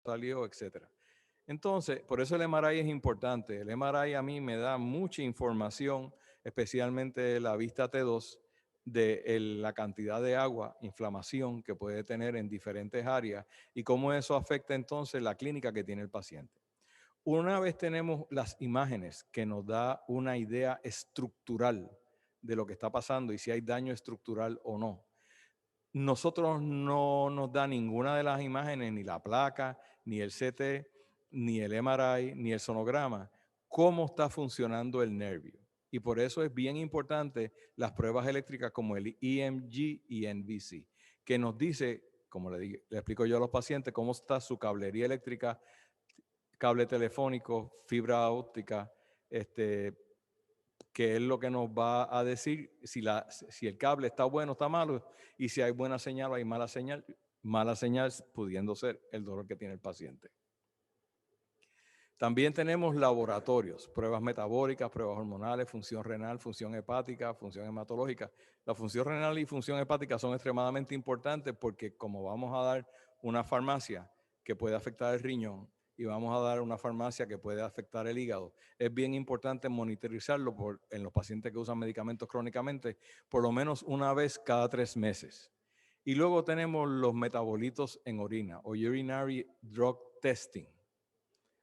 salió, etcétera. Entonces, por eso el MRI es importante. El MRI a mí me da mucha información, especialmente la vista T2, de la cantidad de agua, inflamación que puede tener en diferentes áreas y cómo eso afecta entonces la clínica que tiene el paciente. Una vez tenemos las imágenes que nos da una idea estructural de lo que está pasando y si hay daño estructural o no, nosotros no nos da ninguna de las imágenes, ni la placa, ni el CT, ni el MRI, ni el sonograma, cómo está funcionando el nervio. Y por eso es bien importante las pruebas eléctricas como el EMG y NVC, que nos dice, como le explico yo a los pacientes, cómo está su cablería eléctrica, cable telefónico, fibra óptica, que es lo que nos va a decir si el cable está bueno o está malo, y si hay buena señal o hay mala señal pudiendo ser el dolor que tiene el paciente. También tenemos laboratorios, pruebas metabólicas, pruebas hormonales, función renal, función hepática, función hematológica. La función renal y función hepática son extremadamente importantes porque como vamos a dar una farmacia que puede afectar el riñón y vamos a dar una farmacia que puede afectar el hígado, es bien importante monitorizarlo en los pacientes que usan medicamentos crónicamente por lo menos una vez cada 3 meses. Y luego tenemos los metabolitos en orina o urinary drug testing.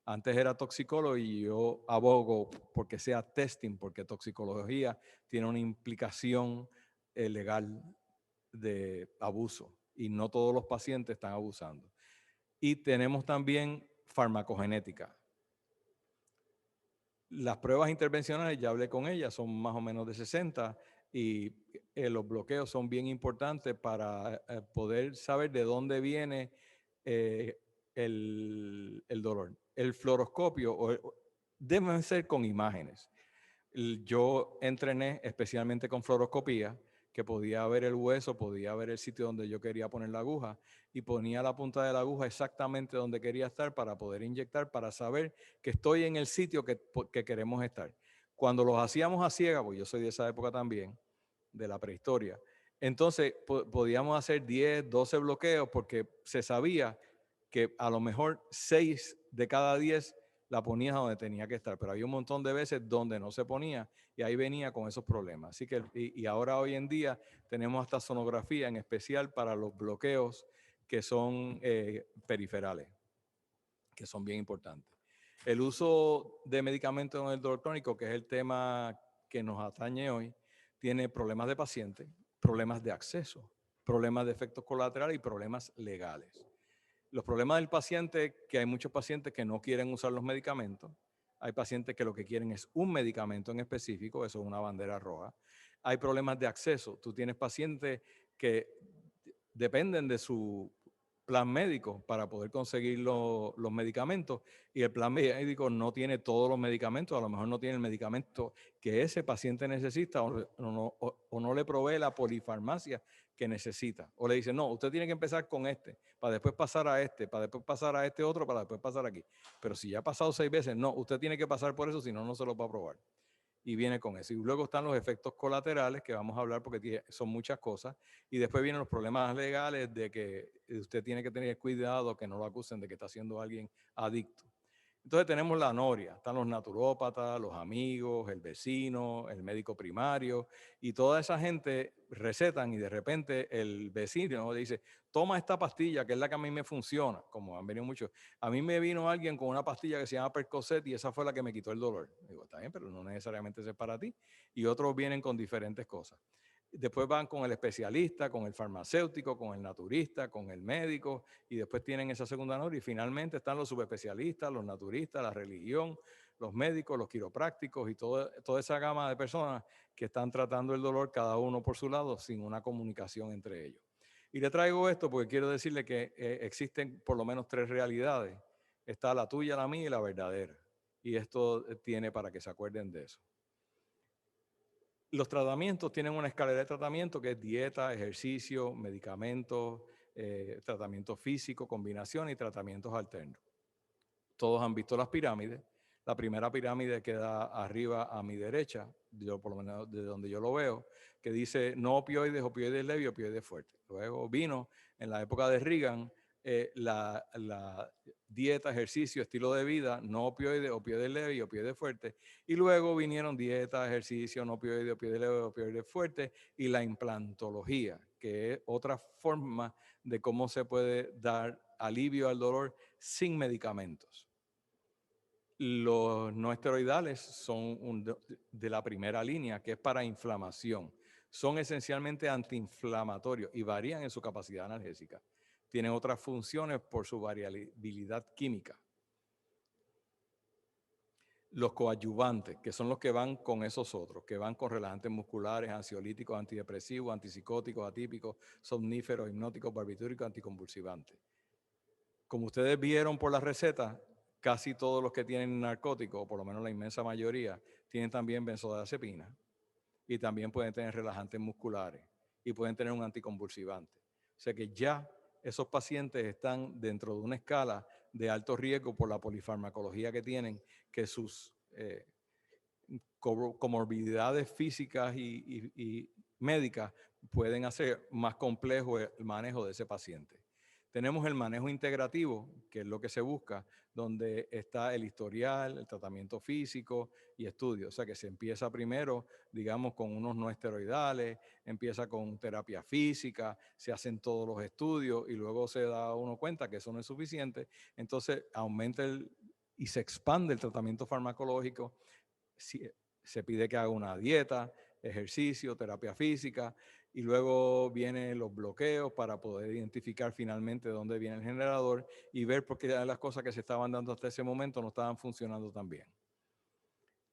Antes era toxicólogo y yo abogo porque sea testing, porque toxicología tiene una implicación legal de abuso y no todos los pacientes están abusando. Y tenemos también farmacogenética. Las pruebas intervencionales, ya hablé con ellas, son más o menos de 60 y los bloqueos son bien importantes para poder saber de dónde viene eh, el dolor. El fluoroscopio debe ser con imágenes. Yo entrené especialmente con fluoroscopía, que podía ver el hueso, podía ver el sitio donde yo quería poner la aguja y ponía la punta de la aguja exactamente donde quería estar para poder inyectar, para saber que estoy en el sitio que queremos estar. Cuando los hacíamos a ciegas, pues yo soy de esa época también, de la prehistoria, entonces podíamos hacer 10, 12 bloqueos porque se sabía que a lo mejor 6 de cada 10 la ponías donde tenía que estar, pero había un montón de veces donde no se ponía y ahí venía con esos problemas. Así que, y ahora hoy en día tenemos hasta sonografía en especial para los bloqueos que son periferales, que son bien importantes. El uso de medicamentos en el dolor crónico, que es el tema que nos atañe hoy, tiene problemas de paciente, problemas de acceso, problemas de efectos colaterales y problemas legales. Los problemas del paciente, que hay muchos pacientes que no quieren usar los medicamentos. Hay pacientes que lo que quieren es un medicamento en específico, eso es una bandera roja. Hay problemas de acceso. Tú tienes pacientes que dependen de su plan médico para poder conseguir los medicamentos y el plan médico no tiene todos los medicamentos, a lo mejor no tiene el medicamento que ese paciente necesita o no le provee la polifarmacia que necesita. O le dice, no, usted tiene que empezar con este, para después pasar a este, para después pasar a este otro, para después pasar aquí. Pero si ya ha pasado 6 veces, no, usted tiene que pasar por eso, si no, no se lo va a aprobar. Y viene con eso. Y luego están los efectos colaterales, que vamos a hablar porque son muchas cosas. Y después vienen los problemas legales de que usted tiene que tener cuidado que no lo acusen de que está siendo alguien adicto. Entonces tenemos la noria, están los naturópatas, los amigos, el vecino, el médico primario, y toda esa gente recetan y de repente el vecino dice, toma esta pastilla que es la que a mí me funciona, como han venido muchos. A mí me vino alguien con una pastilla que se llama Percocet y esa fue la que me quitó el dolor. Digo, está bien, pero no necesariamente es para ti. Y otros vienen con diferentes cosas. Después van con el especialista, con el farmacéutico, con el naturista, con el médico, y después tienen esa segunda noria. Y finalmente están los subespecialistas, los naturistas, la religión, los médicos, los quiroprácticos y toda esa gama de personas que están tratando el dolor cada uno por su lado sin una comunicación entre ellos. Y le traigo esto porque quiero decirle que existen por lo menos 3 realidades. Está la tuya, la mía y la verdadera. Y esto tiene para que se acuerden de eso. Los tratamientos tienen una escalera de tratamiento que es dieta, ejercicio, medicamentos, tratamiento físico, combinación y tratamientos alternos. Todos han visto las pirámides. La primera pirámide queda arriba a mi derecha, yo por lo menos de donde yo lo veo, que dice no opioides, opioides leves, opioides fuertes. Luego vino en la época de Reagan la dieta, ejercicio, estilo de vida, no opioides, opioides leves y opioides fuertes. Y luego vinieron dieta, ejercicio, no opioides, opioides leves, opioides fuertes y la implantología, que es otra forma de cómo se puede dar alivio al dolor sin medicamentos. Los no esteroidales son de la primera línea, que es para inflamación. Son esencialmente antiinflamatorios y varían en su capacidad analgésica. Tienen otras funciones por su variabilidad química. Los coadyuvantes, que son los que van con esos otros, que van con relajantes musculares, ansiolíticos, antidepresivos, antipsicóticos, atípicos, somníferos, hipnóticos, barbitúricos, anticonvulsivantes. Como ustedes vieron por la receta, casi todos los que tienen narcóticos, o por lo menos la inmensa mayoría, tienen también benzodiazepina y también pueden tener relajantes musculares y pueden tener un anticonvulsivante. O sea que ya esos pacientes están dentro de una escala de alto riesgo por la polifarmacología que tienen, que sus comorbilidades físicas y médicas pueden hacer más complejo el manejo de ese paciente. Tenemos el manejo integrativo, que es lo que se busca, donde está el historial, el tratamiento físico y estudios. O sea que se empieza primero, digamos, con unos no esteroidales, empieza con terapia física, se hacen todos los estudios y luego se da uno cuenta que eso no es suficiente. Entonces aumenta y se expande el tratamiento farmacológico. Se pide que haga una dieta, ejercicio, terapia física, y luego vienen los bloqueos para poder identificar finalmente dónde viene el generador y ver por qué las cosas que se estaban dando hasta ese momento no estaban funcionando tan bien.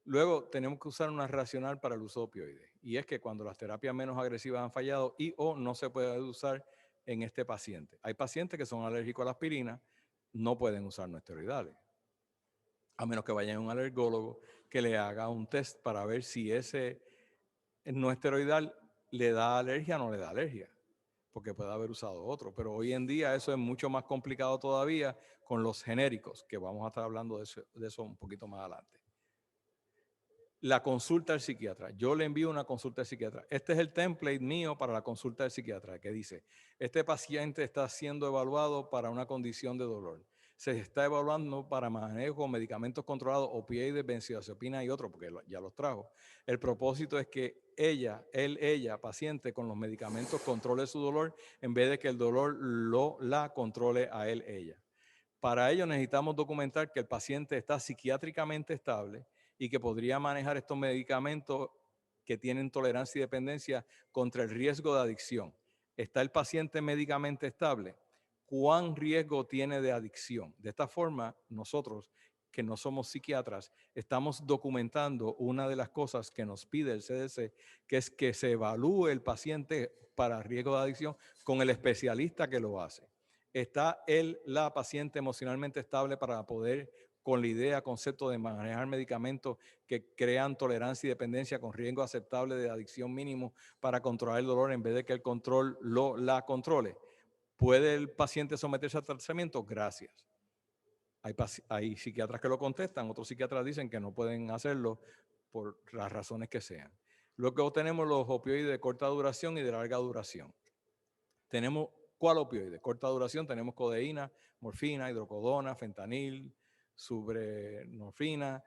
Luego tenemos que usar una racional para el uso de opioides, y es que cuando las terapias menos agresivas han fallado y o no se puede usar en este paciente. Hay pacientes que son alérgicos a la aspirina, no pueden usar no esteroidales, a menos que vayan a un alergólogo que le haga un test para ver si ese no esteroidal le da alergia o no le da alergia, porque puede haber usado otro. Pero hoy en día eso es mucho más complicado todavía con los genéricos, que vamos a estar hablando de eso un poquito más adelante. La consulta al psiquiatra. Yo le envío una consulta al psiquiatra. Este es el template mío para la consulta del psiquiatra, que dice, este paciente está siendo evaluado para una condición de dolor. Se está evaluando para manejo con medicamentos controlados, opioides, benzodiazepina y otros, porque ya los trajo. El propósito es que ella, paciente, con los medicamentos controle su dolor en vez de que el dolor la controle a ella. Para ello necesitamos documentar que el paciente está psiquiátricamente estable y que podría manejar estos medicamentos que tienen tolerancia y dependencia contra el riesgo de adicción. ¿Está el paciente médicamente estable? ¿Cuán riesgo tiene de adicción? De esta forma, nosotros, que no somos psiquiatras, estamos documentando una de las cosas que nos pide el CDC, que es que se evalúe el paciente para riesgo de adicción con el especialista que lo hace. ¿Está la paciente emocionalmente estable para poder, con la idea, concepto de manejar medicamentos que crean tolerancia y dependencia con riesgo aceptable de adicción mínimo para controlar el dolor en vez de que el control la controle? ¿Puede el paciente someterse al tratamiento? Gracias. Hay psiquiatras que lo contestan, otros psiquiatras dicen que no pueden hacerlo por las razones que sean. Luego tenemos los opioides de corta duración y de larga duración. Tenemos, ¿cuál opioide? De corta duración tenemos codeína, morfina, hidrocodona, fentanil, subrenorfina,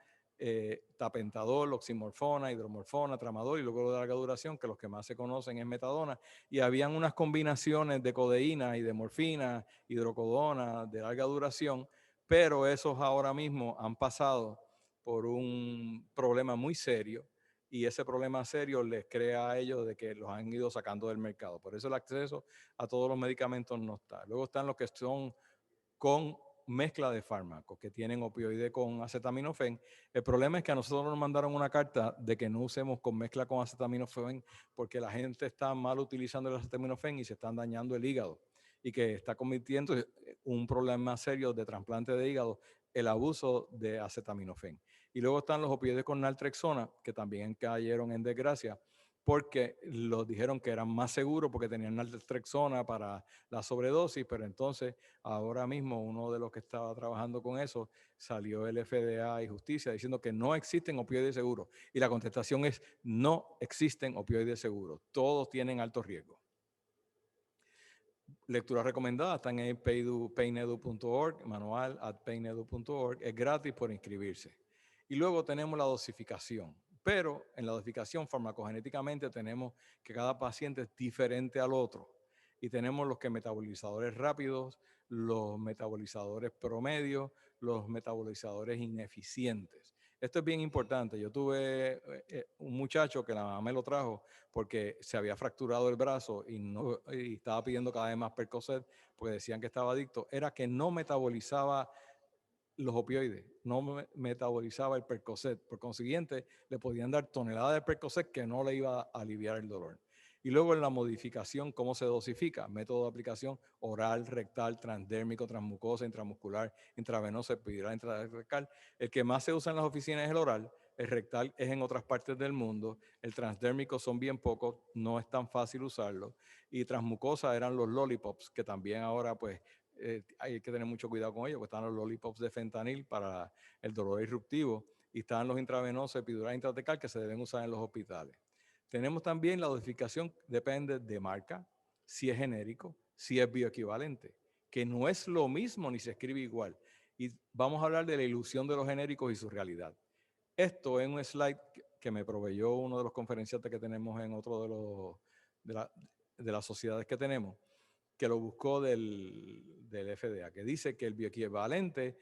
tapentadol, oximorfona, hidromorfona, tramadol, y luego de larga duración, que los que más se conocen es metadona. Y habían unas combinaciones de codeína y de morfina, hidrocodona, de larga duración, pero esos ahora mismo han pasado por un problema muy serio, y ese problema serio les crea a ellos de que los han ido sacando del mercado. Por eso el acceso a todos los medicamentos no está. Luego están los que son con mezcla de fármacos, que tienen opioide con acetaminofén. El problema es que a nosotros nos mandaron una carta de que no usemos con mezcla con acetaminofén porque la gente está mal utilizando el acetaminofén y se están dañando el hígado, y que está convirtiendo un problema serio de trasplante de hígado el abuso de acetaminofén. Y luego están los opioides con naltrexona, que también cayeron en desgracia porque los dijeron que eran más seguros porque tenían naltrexona para la sobredosis, pero entonces ahora mismo uno de los que estaba trabajando con eso salió el FDA y Justicia diciendo que no existen opioides seguros. Y la contestación es: no existen opioides seguros, todos tienen alto riesgo. Lectura recomendada está en painedu.org, manual at painedu.org, es gratis por inscribirse. Y luego tenemos la dosificación, pero en la dosificación farmacogenéticamente tenemos que cada paciente es diferente al otro. Y tenemos los que metabolizadores rápidos, los metabolizadores promedios, los metabolizadores ineficientes. Esto es bien importante. Yo tuve un muchacho que la mamá me lo trajo porque se había fracturado el brazo y estaba pidiendo cada vez más Percocet porque decían que estaba adicto. Era que no metabolizaba los opioides, no metabolizaba el Percocet. Por consiguiente, le podían dar toneladas de Percocet que no le iba a aliviar el dolor. Y luego en la modificación, ¿cómo se dosifica? Método de aplicación oral, rectal, transdérmico, transmucosa, intramuscular, intravenosa, epidural, intrarectal. El que más se usa en las oficinas es el oral, el rectal es en otras partes del mundo, el transdérmico son bien pocos, no es tan fácil usarlo. Y transmucosa eran los lollipops, que también ahora pues hay que tener mucho cuidado con ellos, porque están los lollipops de fentanil para el dolor disruptivo y están los intravenosos epidural intratecal que se deben usar en los hospitales. Tenemos también la dosificación, depende de marca, si es genérico, si es bioequivalente, que no es lo mismo ni se escribe igual. Y vamos a hablar de la ilusión de los genéricos y su realidad. Esto es un slide que me proveyó uno de los conferenciantes que tenemos en otro de las sociedades que tenemos, que lo buscó del FDA, que dice que el bioequivalente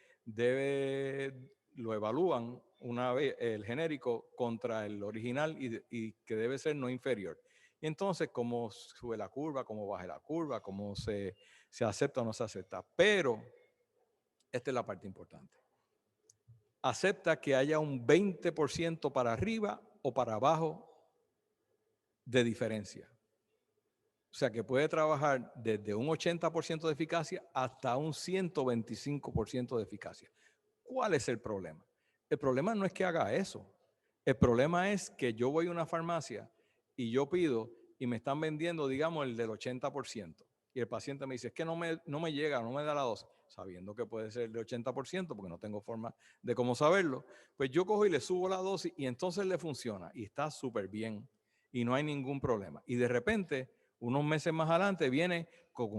lo evalúan una vez el genérico contra el original y que debe ser no inferior. Y entonces, cómo sube la curva, cómo baja la curva, cómo se acepta o no se acepta. Pero esta es la parte importante. Acepta que haya un 20% para arriba o para abajo de diferencia. O sea que puede trabajar desde un 80% de eficacia hasta un 125% de eficacia. ¿Cuál es el problema? El problema no es que haga eso. El problema es que yo voy a una farmacia y yo pido y me están vendiendo, digamos, el del 80%. Y el paciente me dice, es que no me llega, no me da la dosis, sabiendo que puede ser el del 80%, porque no tengo forma de cómo saberlo. Pues yo cojo y le subo la dosis y entonces le funciona y está súper bien y no hay ningún problema. Y de repente unos meses más adelante viene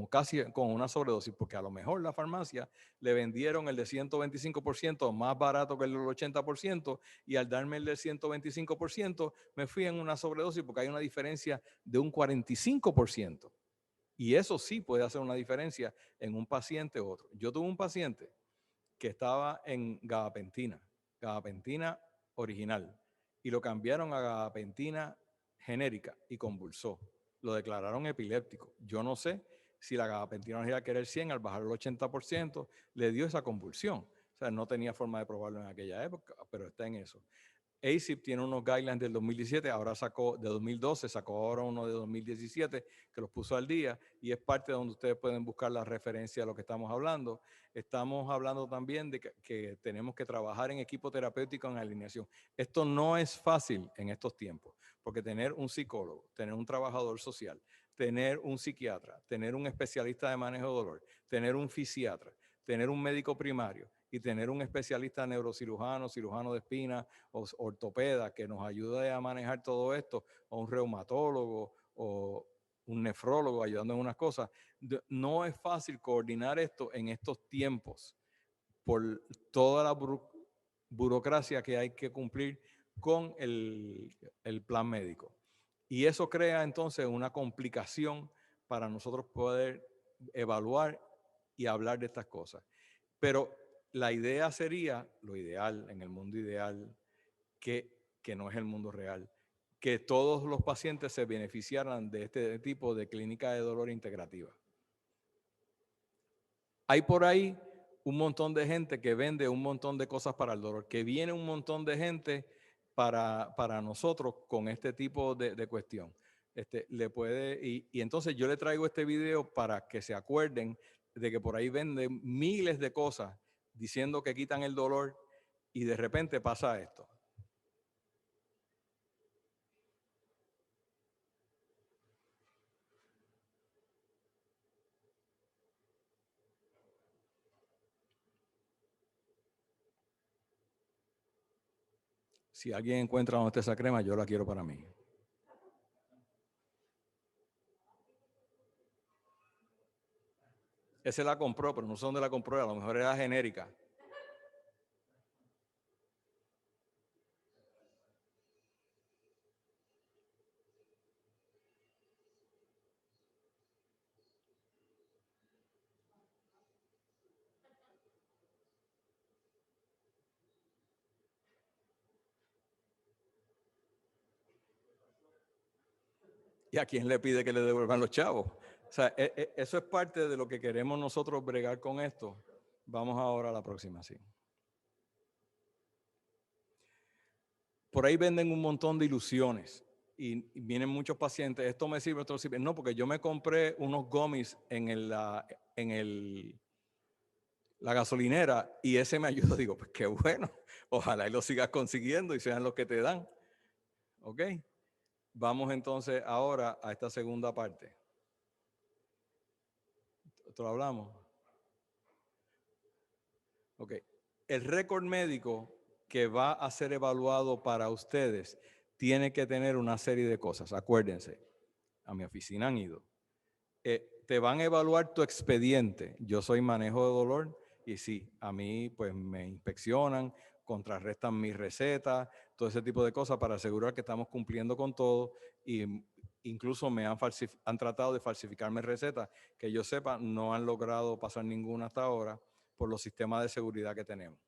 casi con una sobredosis, porque a lo mejor la farmacia le vendieron el de 125% más barato que el del 80% y al darme el del 125% me fui en una sobredosis porque hay una diferencia de un 45%. Y eso sí puede hacer una diferencia en un paciente u otro. Yo tuve un paciente que estaba en gabapentina original, y lo cambiaron a gabapentina genérica y convulsó. Lo declararon epiléptico. Yo no sé si la gabapentina original, que era el 100, al bajar el 80%, le dio esa convulsión. O sea, no tenía forma de probarlo en aquella época, pero está en eso. ACIP tiene unos guidelines del 2017, ahora sacó de 2012, sacó ahora uno de 2017 que los puso al día y es parte de donde ustedes pueden buscar la referencia a lo que estamos hablando. Estamos hablando también de que tenemos que trabajar en equipo terapéutico en alineación. Esto no es fácil en estos tiempos, porque tener un psicólogo, tener un trabajador social, tener un psiquiatra, tener un especialista de manejo de dolor, tener un fisiatra, tener un médico primario y tener un especialista neurocirujano, cirujano de espina o ortopeda que nos ayude a manejar todo esto, o un reumatólogo o un nefrólogo ayudando en unas cosas. No es fácil coordinar esto en estos tiempos por toda la burocracia que hay que cumplir con el plan médico. Y eso crea entonces una complicación para nosotros poder evaluar y hablar de estas cosas. Pero la idea sería, lo ideal, en el mundo ideal, que no es el mundo real, que todos los pacientes se beneficiaran de este tipo de clínica de dolor integrativa. Hay por ahí un montón de gente que vende un montón de cosas para el dolor, que viene un montón de gente para nosotros con este tipo de cuestión. Y entonces yo le traigo este video para que se acuerden de que por ahí venden miles de cosas diciendo que quitan el dolor y de repente pasa esto. Si alguien encuentra donde está esa crema, yo la quiero para mí. Ese la compró, pero no sé dónde la compró, a lo mejor era genérica. ¿Y a quién le pide que le devuelvan los chavos? O sea, eso es parte de lo que queremos nosotros bregar con esto. Vamos ahora a la próxima, sí. Por ahí venden un montón de ilusiones y vienen muchos pacientes. Esto me sirve, esto no sirve. No, porque yo me compré unos gummies la gasolinera y ese me ayudó. Digo, pues qué bueno. Ojalá y lo sigas consiguiendo y sean los que te dan. ¿Ok? Vamos entonces ahora a esta segunda parte. ¿Esto lo hablamos? Ok. El récord médico que va a ser evaluado para ustedes tiene que tener una serie de cosas. Acuérdense, a mi oficina han ido. Te van a evaluar tu expediente. Yo soy manejo de dolor y sí, a mí pues me inspeccionan, contrarrestan mis recetas, todo ese tipo de cosas para asegurar que estamos cumpliendo con todo y incluso me han tratado de falsificarme recetas que yo sepa no han logrado pasar ninguna hasta ahora por los sistemas de seguridad que tenemos.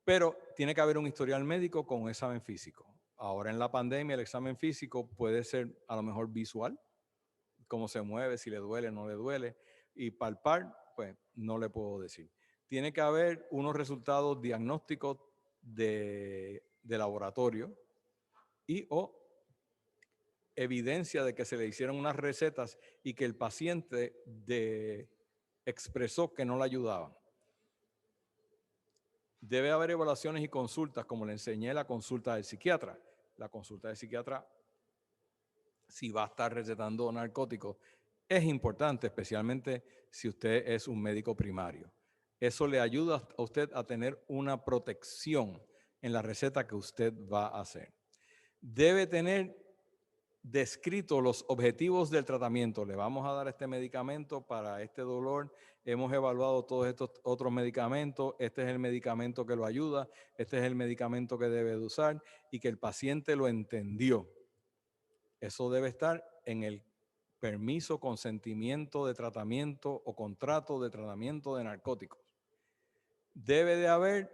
Pero tiene que haber un historial médico con un examen físico. Ahora en la pandemia el examen físico puede ser a lo mejor visual, cómo se mueve, si le duele, no le duele. Y palpar, pues no le puedo decir. Tiene que haber unos resultados diagnósticos de laboratorio y o evidencia de que se le hicieron unas recetas y que el paciente expresó que no le ayudaban. Debe haber evaluaciones y consultas, como le enseñé la consulta del psiquiatra. La consulta del psiquiatra, si va a estar recetando narcóticos, es importante, especialmente si usted es un médico primario. Eso le ayuda a usted a tener una protección en la receta que usted va a hacer. Debe tener descrito los objetivos del tratamiento. Le vamos a dar este medicamento para este dolor. Hemos evaluado todos estos otros medicamentos. Este es el medicamento que lo ayuda. Este es el medicamento que debe de usar y que el paciente lo entendió. Eso debe estar en el permiso, consentimiento de tratamiento o contrato de tratamiento de narcóticos. Debe de haber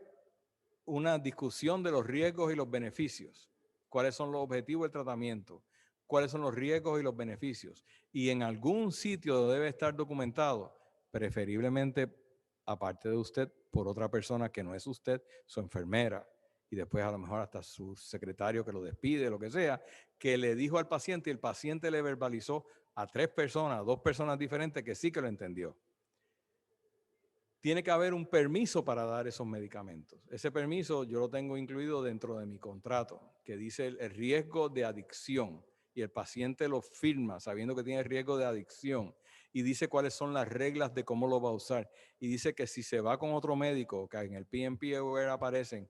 una discusión de los riesgos y los beneficios. ¿Cuáles son los objetivos del tratamiento? ¿Cuáles son los riesgos y los beneficios? Y en algún sitio debe estar documentado, preferiblemente aparte de usted, por otra persona que no es usted, su enfermera, y después a lo mejor hasta su secretario que lo despide, lo que sea, que le dijo al paciente y el paciente le verbalizó a 3 personas, a 2 personas diferentes que sí que lo entendió. Tiene que haber un permiso para dar esos medicamentos. Ese permiso yo lo tengo incluido dentro de mi contrato, que dice el riesgo de adicción, y el paciente lo firma sabiendo que tiene riesgo de adicción y dice cuáles son las reglas de cómo lo va a usar. Y dice que si se va con otro médico, que en el PNP aparecen,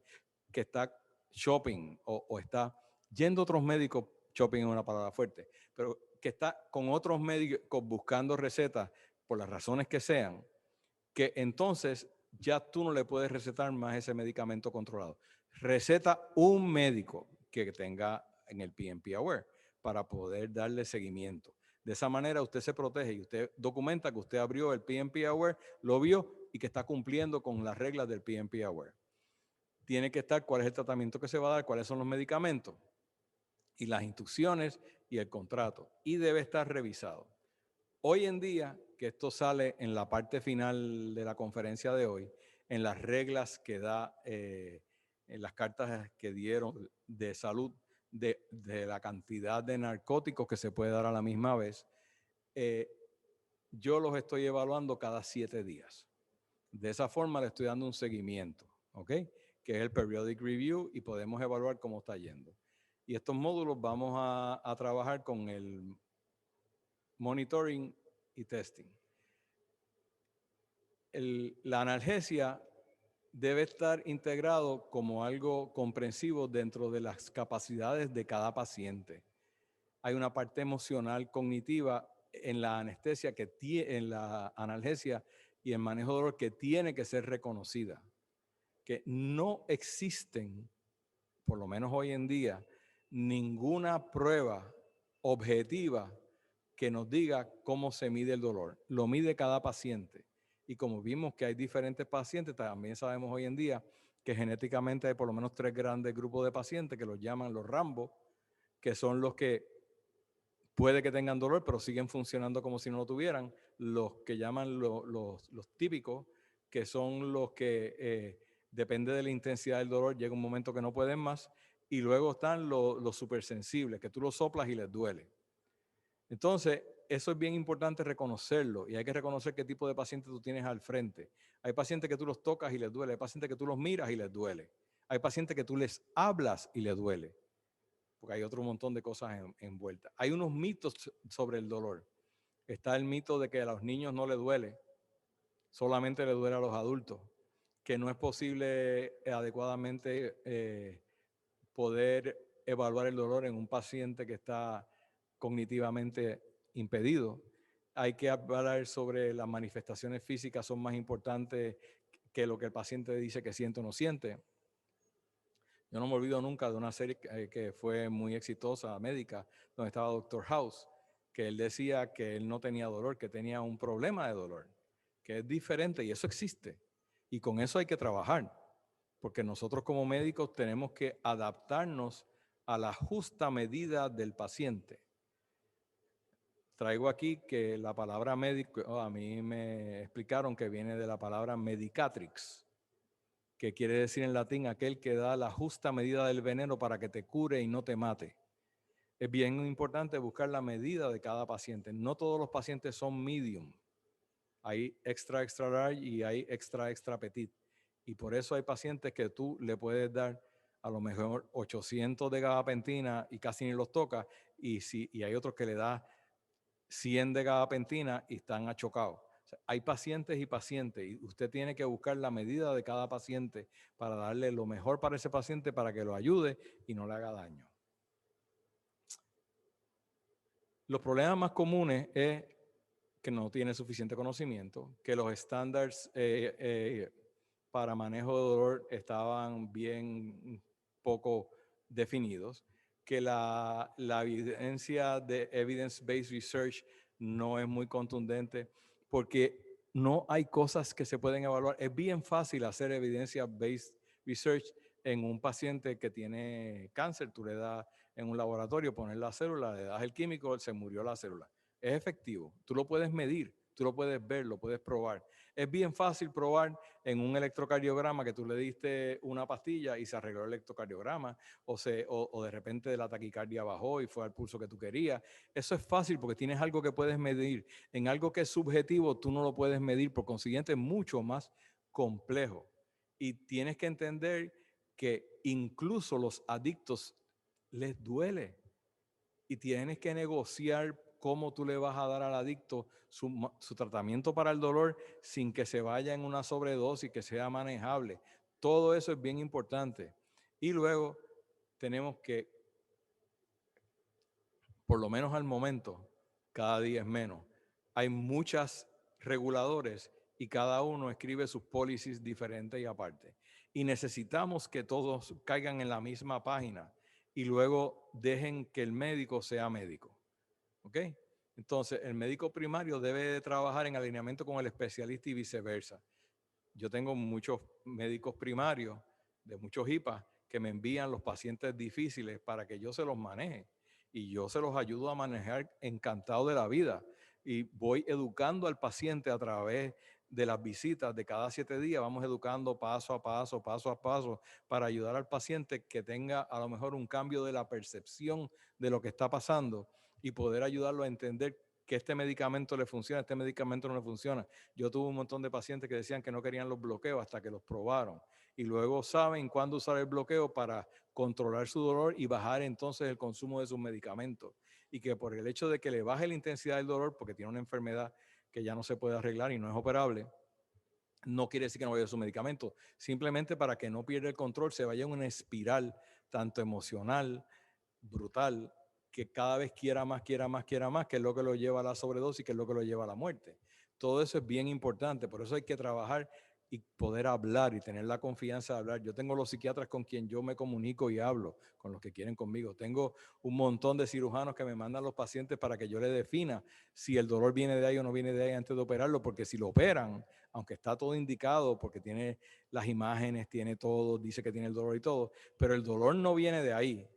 que está shopping o está yendo a otros médicos, shopping es una palabra fuerte, pero que está con otros médicos buscando recetas por las razones que sean, que entonces ya tú no le puedes recetar más ese medicamento controlado. Receta un médico que tenga en el PNP Aware para poder darle seguimiento. De esa manera usted se protege y usted documenta que usted abrió el PNP Aware, lo vio y que está cumpliendo con las reglas del PNP Aware. Tiene que estar cuál es el tratamiento que se va a dar, cuáles son los medicamentos y las instrucciones y el contrato. Y debe estar revisado. Hoy en día, que esto sale en la parte final de la conferencia de hoy, en las reglas que da, en las cartas que dieron de salud, de la cantidad de narcóticos que se puede dar a la misma vez, yo los estoy evaluando cada 7 días. De esa forma le estoy dando un seguimiento, ¿ok? Que es el periodic review y podemos evaluar cómo está yendo. Y estos módulos vamos a trabajar con el monitoring y testing. La analgesia debe estar integrado como algo comprensivo dentro de las capacidades de cada paciente. Hay una parte emocional, cognitiva en la anestesia, en la analgesia y el manejo de dolor que tiene que ser reconocida. Que no existen, por lo menos hoy en día, ninguna prueba objetiva que nos diga cómo se mide el dolor. Lo mide cada paciente. Y como vimos que hay diferentes pacientes, también sabemos hoy en día que genéticamente hay por lo menos 3 grandes grupos de pacientes que los llaman los Rambo, que son los que puede que tengan dolor, pero siguen funcionando como si no lo tuvieran. Los que llaman los típicos, que son los que depende de la intensidad del dolor, llega un momento que no pueden más. Y luego están los supersensibles, que tú los soplas y les duele. Entonces, eso es bien importante reconocerlo y hay que reconocer qué tipo de paciente tú tienes al frente. Hay pacientes que tú los tocas y les duele, hay pacientes que tú los miras y les duele. Hay pacientes que tú les hablas y les duele, porque hay otro montón de cosas envueltas. Hay unos mitos sobre el dolor. Está el mito de que a los niños no les duele, solamente le duele a los adultos, que no es posible adecuadamente poder evaluar el dolor en un paciente que está cognitivamente impedido. Hay que hablar sobre las manifestaciones físicas, son más importantes que lo que el paciente dice que siente o no siente. Yo no me olvido nunca de una serie que fue muy exitosa, médica, donde estaba Doctor House, que él decía que él no tenía dolor, que tenía un problema de dolor, que es diferente y eso existe. Y con eso hay que trabajar, porque nosotros como médicos tenemos que adaptarnos a la justa medida del paciente. Traigo aquí que la palabra médico, a mí me explicaron que viene de la palabra medicatrix, que quiere decir en latín aquel que da la justa medida del veneno para que te cure y no te mate. Es bien importante buscar la medida de cada paciente. No todos los pacientes son medium. Hay extra large y hay extra petit. Y por eso hay pacientes que tú le puedes dar a lo mejor 800 de gabapentina y casi ni los toca. Y hay otros que le da 100 de gabapentina y están achocados. O sea, hay pacientes y pacientes y usted tiene que buscar la medida de cada paciente para darle lo mejor para ese paciente para que lo ayude y no le haga daño. Los problemas más comunes es que no tiene suficiente conocimiento, que los estándares para manejo de dolor estaban bien poco definidos, que la evidencia de evidence-based research no es muy contundente, porque no hay cosas que se pueden evaluar. Es bien fácil hacer evidencia-based research en un paciente que tiene cáncer. Tú le das en un laboratorio, poner la célula, le das el químico, se murió la célula. Es efectivo, tú lo puedes medir, tú lo puedes ver, lo puedes probar. Es bien fácil probar en un electrocardiograma que tú le diste una pastilla y se arregló el electrocardiograma o de repente la taquicardia bajó y fue al pulso que tú querías. Eso es fácil porque tienes algo que puedes medir. En algo que es subjetivo tú no lo puedes medir, por consiguiente es mucho más complejo. Y tienes que entender que incluso los adictos les duele y tienes que negociar cómo tú le vas a dar al adicto su tratamiento para el dolor sin que se vaya en una sobredosis, que sea manejable. Todo eso es bien importante. Y luego tenemos que, por lo menos al momento, cada día es menos. Hay muchos reguladores y cada uno escribe sus policies diferentes y aparte. Y necesitamos que todos caigan en la misma página y luego dejen que el médico sea médico. ¿Ok? Entonces, el médico primario debe de trabajar en alineamiento con el especialista y viceversa. Yo tengo muchos médicos primarios de muchos HIPAA que me envían los pacientes difíciles para que yo se los maneje. Y yo se los ayudo a manejar encantado de la vida. Y voy educando al paciente a través de las visitas de cada 7 días. Vamos educando paso a paso, para ayudar al paciente que tenga a lo mejor un cambio de la percepción de lo que está pasando y poder ayudarlo a entender que este medicamento le funciona, este medicamento no le funciona. Yo tuve un montón de pacientes que decían que no querían los bloqueos hasta que los probaron y luego saben cuándo usar el bloqueo para controlar su dolor y bajar entonces el consumo de sus medicamentos. Y que por el hecho de que le baje la intensidad del dolor, porque tiene una enfermedad que ya no se puede arreglar y no es operable, no quiere decir que no vaya a su medicamento, simplemente para que no pierda el control, se vaya en una espiral tanto emocional, brutal, que cada vez quiera más, quiera más, quiera más, que es lo que lo lleva a la sobredosis, que es lo que lo lleva a la muerte. Todo eso es bien importante, por eso hay que trabajar y poder hablar y tener la confianza de hablar. Yo tengo los psiquiatras con quien yo me comunico y hablo, con los que quieren conmigo. Tengo un montón de cirujanos que me mandan los pacientes para que yo les defina si el dolor viene de ahí o no viene de ahí antes de operarlo, porque si lo operan, aunque está todo indicado, porque tiene las imágenes, tiene todo, dice que tiene el dolor y todo, pero el dolor no viene de ahí,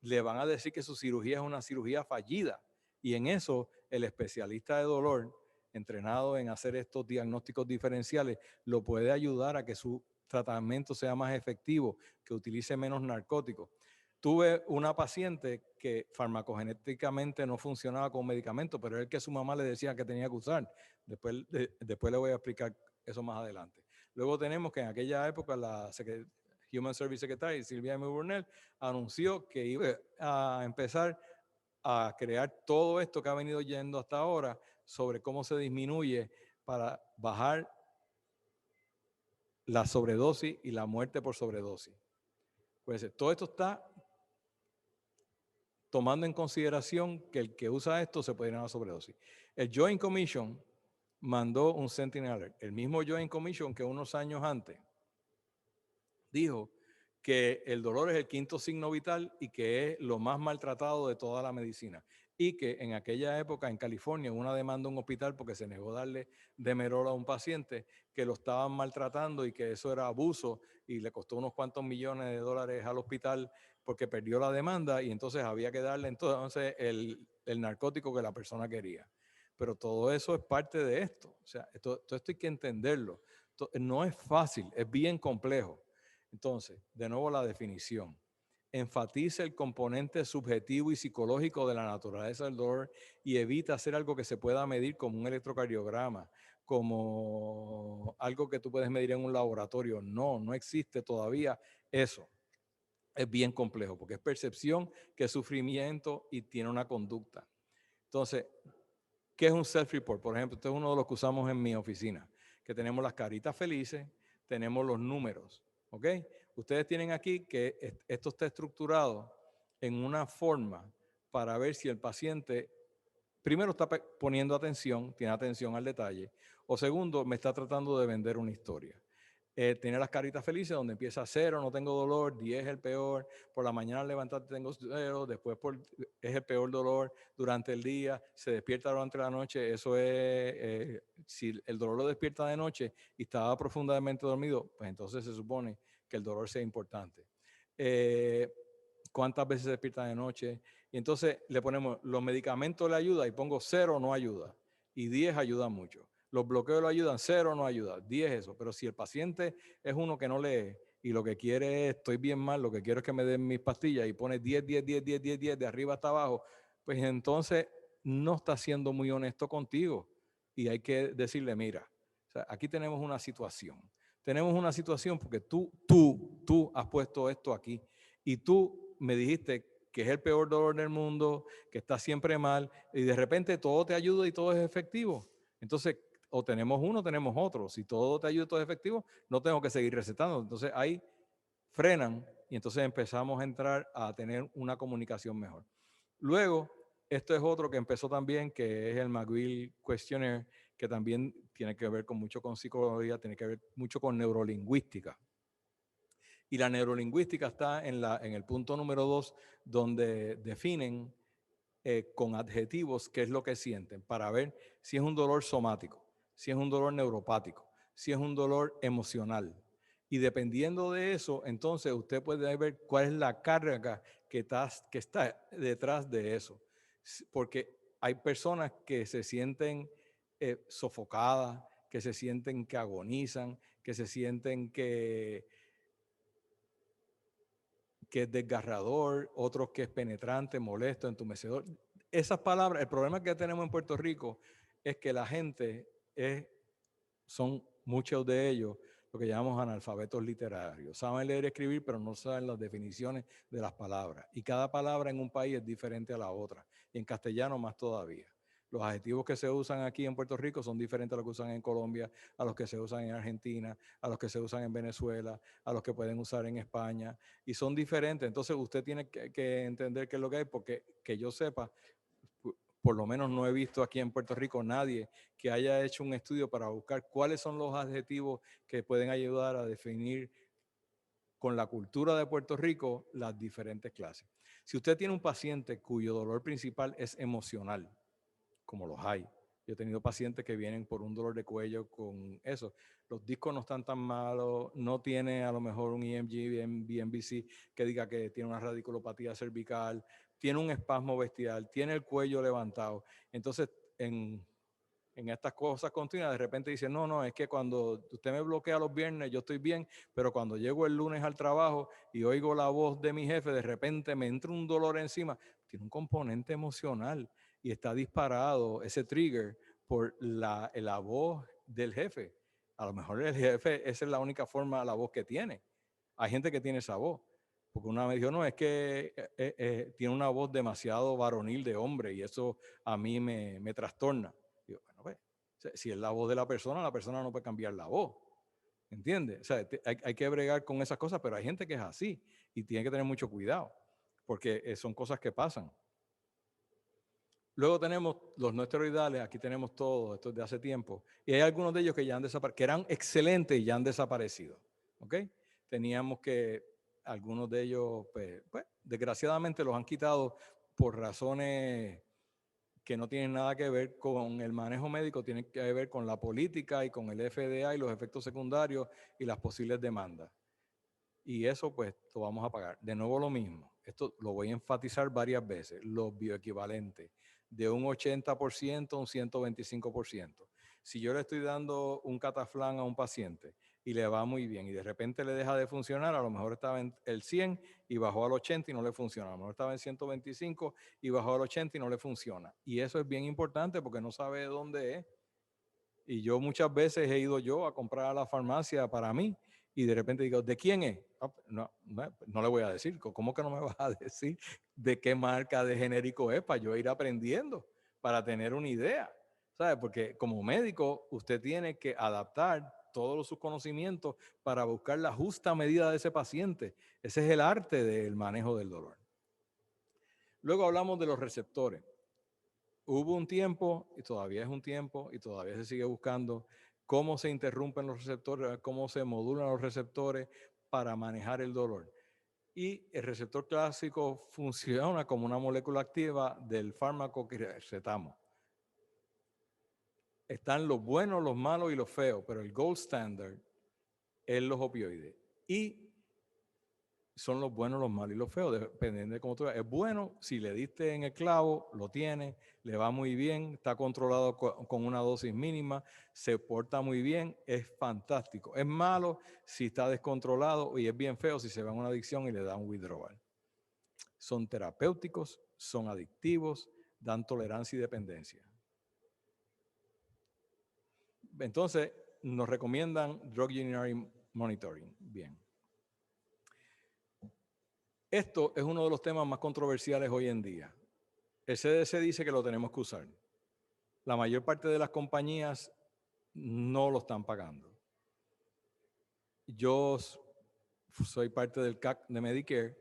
le van a decir que su cirugía es una cirugía fallida. Y en eso, el especialista de dolor, entrenado en hacer estos diagnósticos diferenciales, lo puede ayudar a que su tratamiento sea más efectivo, que utilice menos narcóticos. Tuve una paciente que farmacogenéticamente no funcionaba con medicamento, pero es el que su mamá le decía que tenía que usar. Después le voy a explicar eso más adelante. Luego tenemos que en aquella época la Human Service Secretary, Silvia M. Burnell, anunció que iba a empezar a crear todo esto que ha venido yendo hasta ahora sobre cómo se disminuye para bajar la sobredosis y la muerte por sobredosis. Pues todo esto está tomando en consideración que el que usa esto se puede ir a una sobredosis. El Joint Commission mandó un Sentinel Alert, el mismo Joint Commission que unos años antes dijo que el dolor es el quinto signo vital y que es lo más maltratado de toda la medicina. Y que en aquella época en California una demanda a un hospital porque se negó a darle Demerol a un paciente que lo estaban maltratando y que eso era abuso y le costó unos cuantos millones de dólares al hospital porque perdió la demanda y entonces había que darle entonces el narcótico que la persona quería. Pero todo eso es parte de esto. O sea, todo esto hay que entenderlo. No es fácil, es bien complejo. Entonces, de nuevo la definición. Enfatiza el componente subjetivo y psicológico de la naturaleza del dolor y evita hacer algo que se pueda medir como un electrocardiograma, como algo que tú puedes medir en un laboratorio. No existe todavía eso. Es bien complejo porque es percepción, que es sufrimiento y tiene una conducta. Entonces, ¿qué es un self-report? Por ejemplo, este es uno de los que usamos en mi oficina, que tenemos las caritas felices, tenemos los números, ¿ok? Ustedes tienen aquí que esto está estructurado en una forma para ver si el paciente, primero, está poniendo atención, tiene atención al detalle, o segundo, me está tratando de vender una historia. Tiene las caritas felices donde empieza 0, no tengo dolor, 10 es el peor, por la mañana al levantarte tengo 0, después es el peor dolor durante el día, se despierta durante la noche, eso es, si el dolor lo despierta de noche y estaba profundamente dormido, pues entonces se supone que el dolor sea importante. ¿Cuántas veces se despierta de noche? Y entonces le ponemos, los medicamentos le ayudan y pongo 0 no ayuda y 10 ayuda mucho. Los bloqueos lo ayudan, 0 no ayuda, 10 eso. Pero si el paciente es uno que no lee y lo que quiere es, estoy bien mal, lo que quiero es que me den mis pastillas y pone 10, 10, 10, 10, 10, 10 de arriba hasta abajo, pues entonces no está siendo muy honesto contigo. Y hay que decirle, mira, o sea, aquí tenemos una situación. Tenemos una situación porque tú has puesto esto aquí y tú me dijiste que es el peor dolor del mundo, que está siempre mal y de repente todo te ayuda y todo es efectivo. Entonces, o tenemos uno o tenemos otro. Si todo te ayuda y todo es efectivo, no tengo que seguir recetando. Entonces ahí frenan y entonces empezamos a entrar a tener una comunicación mejor. Luego, esto es otro que empezó también, que es el McGill Questionnaire, que también tiene que ver con mucho con psicología, tiene que ver mucho con neurolingüística. Y la neurolingüística está en el punto número 2, donde definen con adjetivos qué es lo que sienten para ver si es un dolor somático, si es un dolor neuropático, si es un dolor emocional. Y dependiendo de eso, entonces usted puede ver cuál es la carga que está detrás de eso. Porque hay personas que se sienten sofocadas, que se sienten que agonizan, que se sienten que es desgarrador, otros que es penetrante, molesto, entumecedor. Esas palabras, el problema que tenemos en Puerto Rico es que la gente son muchos de ellos lo que llamamos analfabetos literarios. Saben leer y escribir, pero no saben las definiciones de las palabras. Y cada palabra en un país es diferente a la otra. Y en castellano más todavía. Los adjetivos que se usan aquí en Puerto Rico son diferentes a los que usan en Colombia, a los que se usan en Argentina, a los que se usan en Venezuela, a los que pueden usar en España, y son diferentes. Entonces usted tiene que entender qué es lo que hay, porque que yo sepa, por lo menos no he visto aquí en Puerto Rico nadie que haya hecho un estudio para buscar cuáles son los adjetivos que pueden ayudar a definir con la cultura de Puerto Rico las diferentes clases. Si usted tiene un paciente cuyo dolor principal es emocional, como los hay, yo he tenido pacientes que vienen por un dolor de cuello con eso. Los discos no están tan malos, no tiene a lo mejor un EMG, BMBC que diga que tiene una radiculopatía cervical, tiene un espasmo bestial, tiene el cuello levantado. Entonces, en estas cosas continuas, de repente dice, no, es que cuando usted me bloquea los viernes, yo estoy bien, pero cuando llego el lunes al trabajo y oigo la voz de mi jefe, de repente me entra un dolor encima. Tiene un componente emocional y está disparado ese trigger por la voz del jefe. A lo mejor el jefe, esa es la única forma, la voz que tiene. Hay gente que tiene esa voz. Porque una vez dijo, no, es que tiene una voz demasiado varonil de hombre y eso a mí me trastorna. Digo, bueno, pues, si es la voz de la persona no puede cambiar la voz. ¿Entiendes? O sea, hay que bregar con esas cosas, pero hay gente que es así y tiene que tener mucho cuidado porque son cosas que pasan. Luego tenemos los no esteroidales, aquí tenemos todos, estos de hace tiempo, y hay algunos de ellos que ya han desaparecido, que eran excelentes y ya han desaparecido. ¿Ok? Teníamos que, algunos de ellos, pues desgraciadamente los han quitado por razones que no tienen nada que ver con el manejo médico, tienen que ver con la política y con el FDA y los efectos secundarios y las posibles demandas. Y eso pues lo vamos a pagar. De nuevo lo mismo, esto lo voy a enfatizar varias veces, los bioequivalentes, de un 80% a un 125%. Si yo le estoy dando un cataflán a un paciente y le va muy bien y de repente le deja de funcionar, a lo mejor estaba en el 100 y bajó al 80 y no le funciona, a lo mejor estaba en 125 y bajó al 80 y no le funciona. Y eso es bien importante porque no sabe de dónde es. Y yo muchas veces he ido yo a comprar a la farmacia para mí y de repente digo, ¿de quién es? No le voy a decir. ¿Cómo que no me vas a decir de qué marca de genérico es para yo ir aprendiendo, para tener una idea? ¿Sabe? Porque como médico usted tiene que adaptar todos sus conocimientos para buscar la justa medida de ese paciente. Ese es el arte del manejo del dolor. Luego hablamos de los receptores. Hubo un tiempo, y todavía es un tiempo, y todavía se sigue buscando cómo se interrumpen los receptores, cómo se modulan los receptores para manejar el dolor. Y el receptor clásico funciona como una molécula activa del fármaco que recetamos. Están los buenos, los malos y los feos, pero el gold standard es los opioides. Y son los buenos, los malos y los feos, dependiendo de cómo tú veas. Es bueno, si le diste en el clavo, lo tiene, le va muy bien, está controlado con una dosis mínima, se porta muy bien, es fantástico. Es malo si está descontrolado y es bien feo si se va en una adicción y le da un withdrawal. Son terapéuticos, son adictivos, dan tolerancia y dependencia. Entonces, nos recomiendan Drug Urinary Monitoring. Bien. Esto es uno de los temas más controversiales hoy en día. El CDC dice que lo tenemos que usar. La mayor parte de las compañías no lo están pagando. Yo soy parte del CAC de Medicare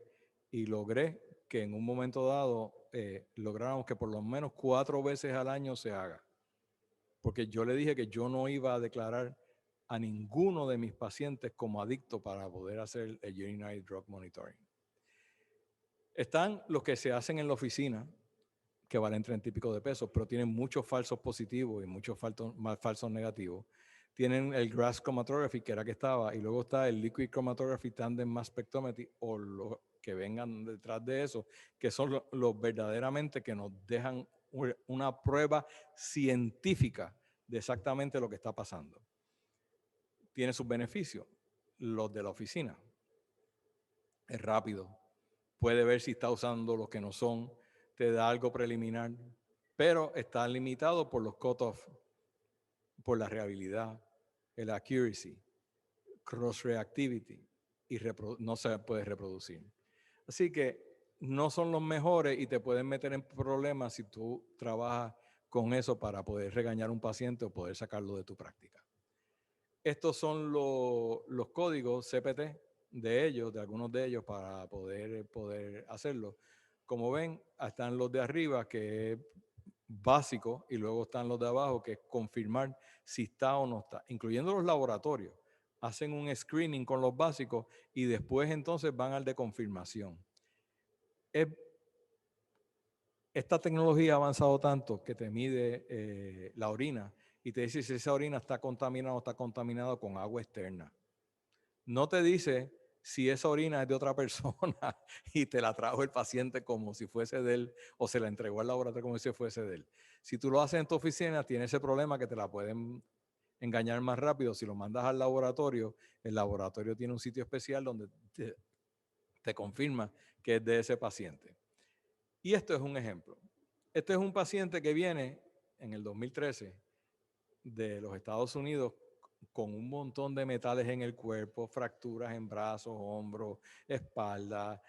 y logré que en un momento dado lográramos que por lo menos 4 veces al año se haga. Porque yo le dije que yo no iba a declarar a ninguno de mis pacientes como adicto para poder hacer el Urinary Drug Monitoring. Están los que se hacen en la oficina, que valen 30 y pico de pesos, pero tienen muchos falsos positivos y muchos falsos negativos. Tienen el Grass Chromatography, que era que estaba, y luego está el Liquid Chromatography Tandem Mass Spectrometry, o los que vengan detrás de eso, que son los verdaderamente que nos dejan una prueba científica de exactamente lo que está pasando. Tiene sus beneficios, los de la oficina. Es rápido, puede ver si está usando los que no son, te da algo preliminar, pero está limitado por los cutoff, por la reliabilidad, el accuracy, cross-reactivity, y no se puede reproducir. Así que no son los mejores y te pueden meter en problemas si tú trabajas con eso para poder regañar a un paciente o poder sacarlo de tu práctica. Estos son los códigos CPT de ellos, de algunos de ellos, para poder hacerlo. Como ven, están los de arriba, que es básico, y luego están los de abajo, que es confirmar si está o no está, incluyendo los laboratorios. Hacen un screening con los básicos y después entonces van al de confirmación. Esta tecnología ha avanzado tanto que te mide la orina y te dice si esa orina está contaminada o está contaminada con agua externa. No te dice si esa orina es de otra persona y te la trajo el paciente como si fuese de él o se la entregó al laboratorio como si fuese de él. Si tú lo haces en tu oficina, tienes ese problema que te la pueden engañar más rápido. Si lo mandas al laboratorio, el laboratorio tiene un sitio especial donde te confirma que es de ese paciente. Y esto es un ejemplo. Este es un paciente que viene en el 2013 de los Estados Unidos con un montón de metales en el cuerpo, fracturas en brazos, hombros, espalda,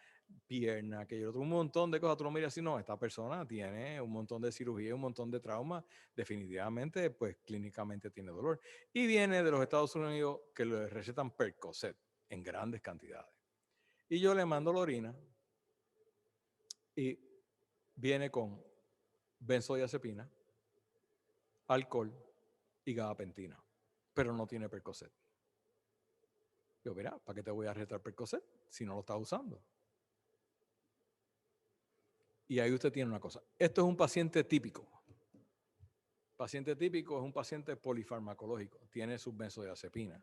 pierna, que otro, un montón de cosas. Tú lo miras y no, esta persona tiene un montón de cirugía, un montón de trauma, definitivamente, pues clínicamente tiene dolor. Y viene de los Estados Unidos que le recetan Percocet en grandes cantidades. Y yo le mando la orina y viene con benzodiazepina, alcohol y gabapentina, pero no tiene Percocet. Yo, mira, ¿para qué te voy a recetar Percocet si no lo estás usando? Y ahí usted tiene una cosa. Esto es un paciente típico. Paciente típico es un paciente polifarmacológico. Tiene sus benzodiazepina,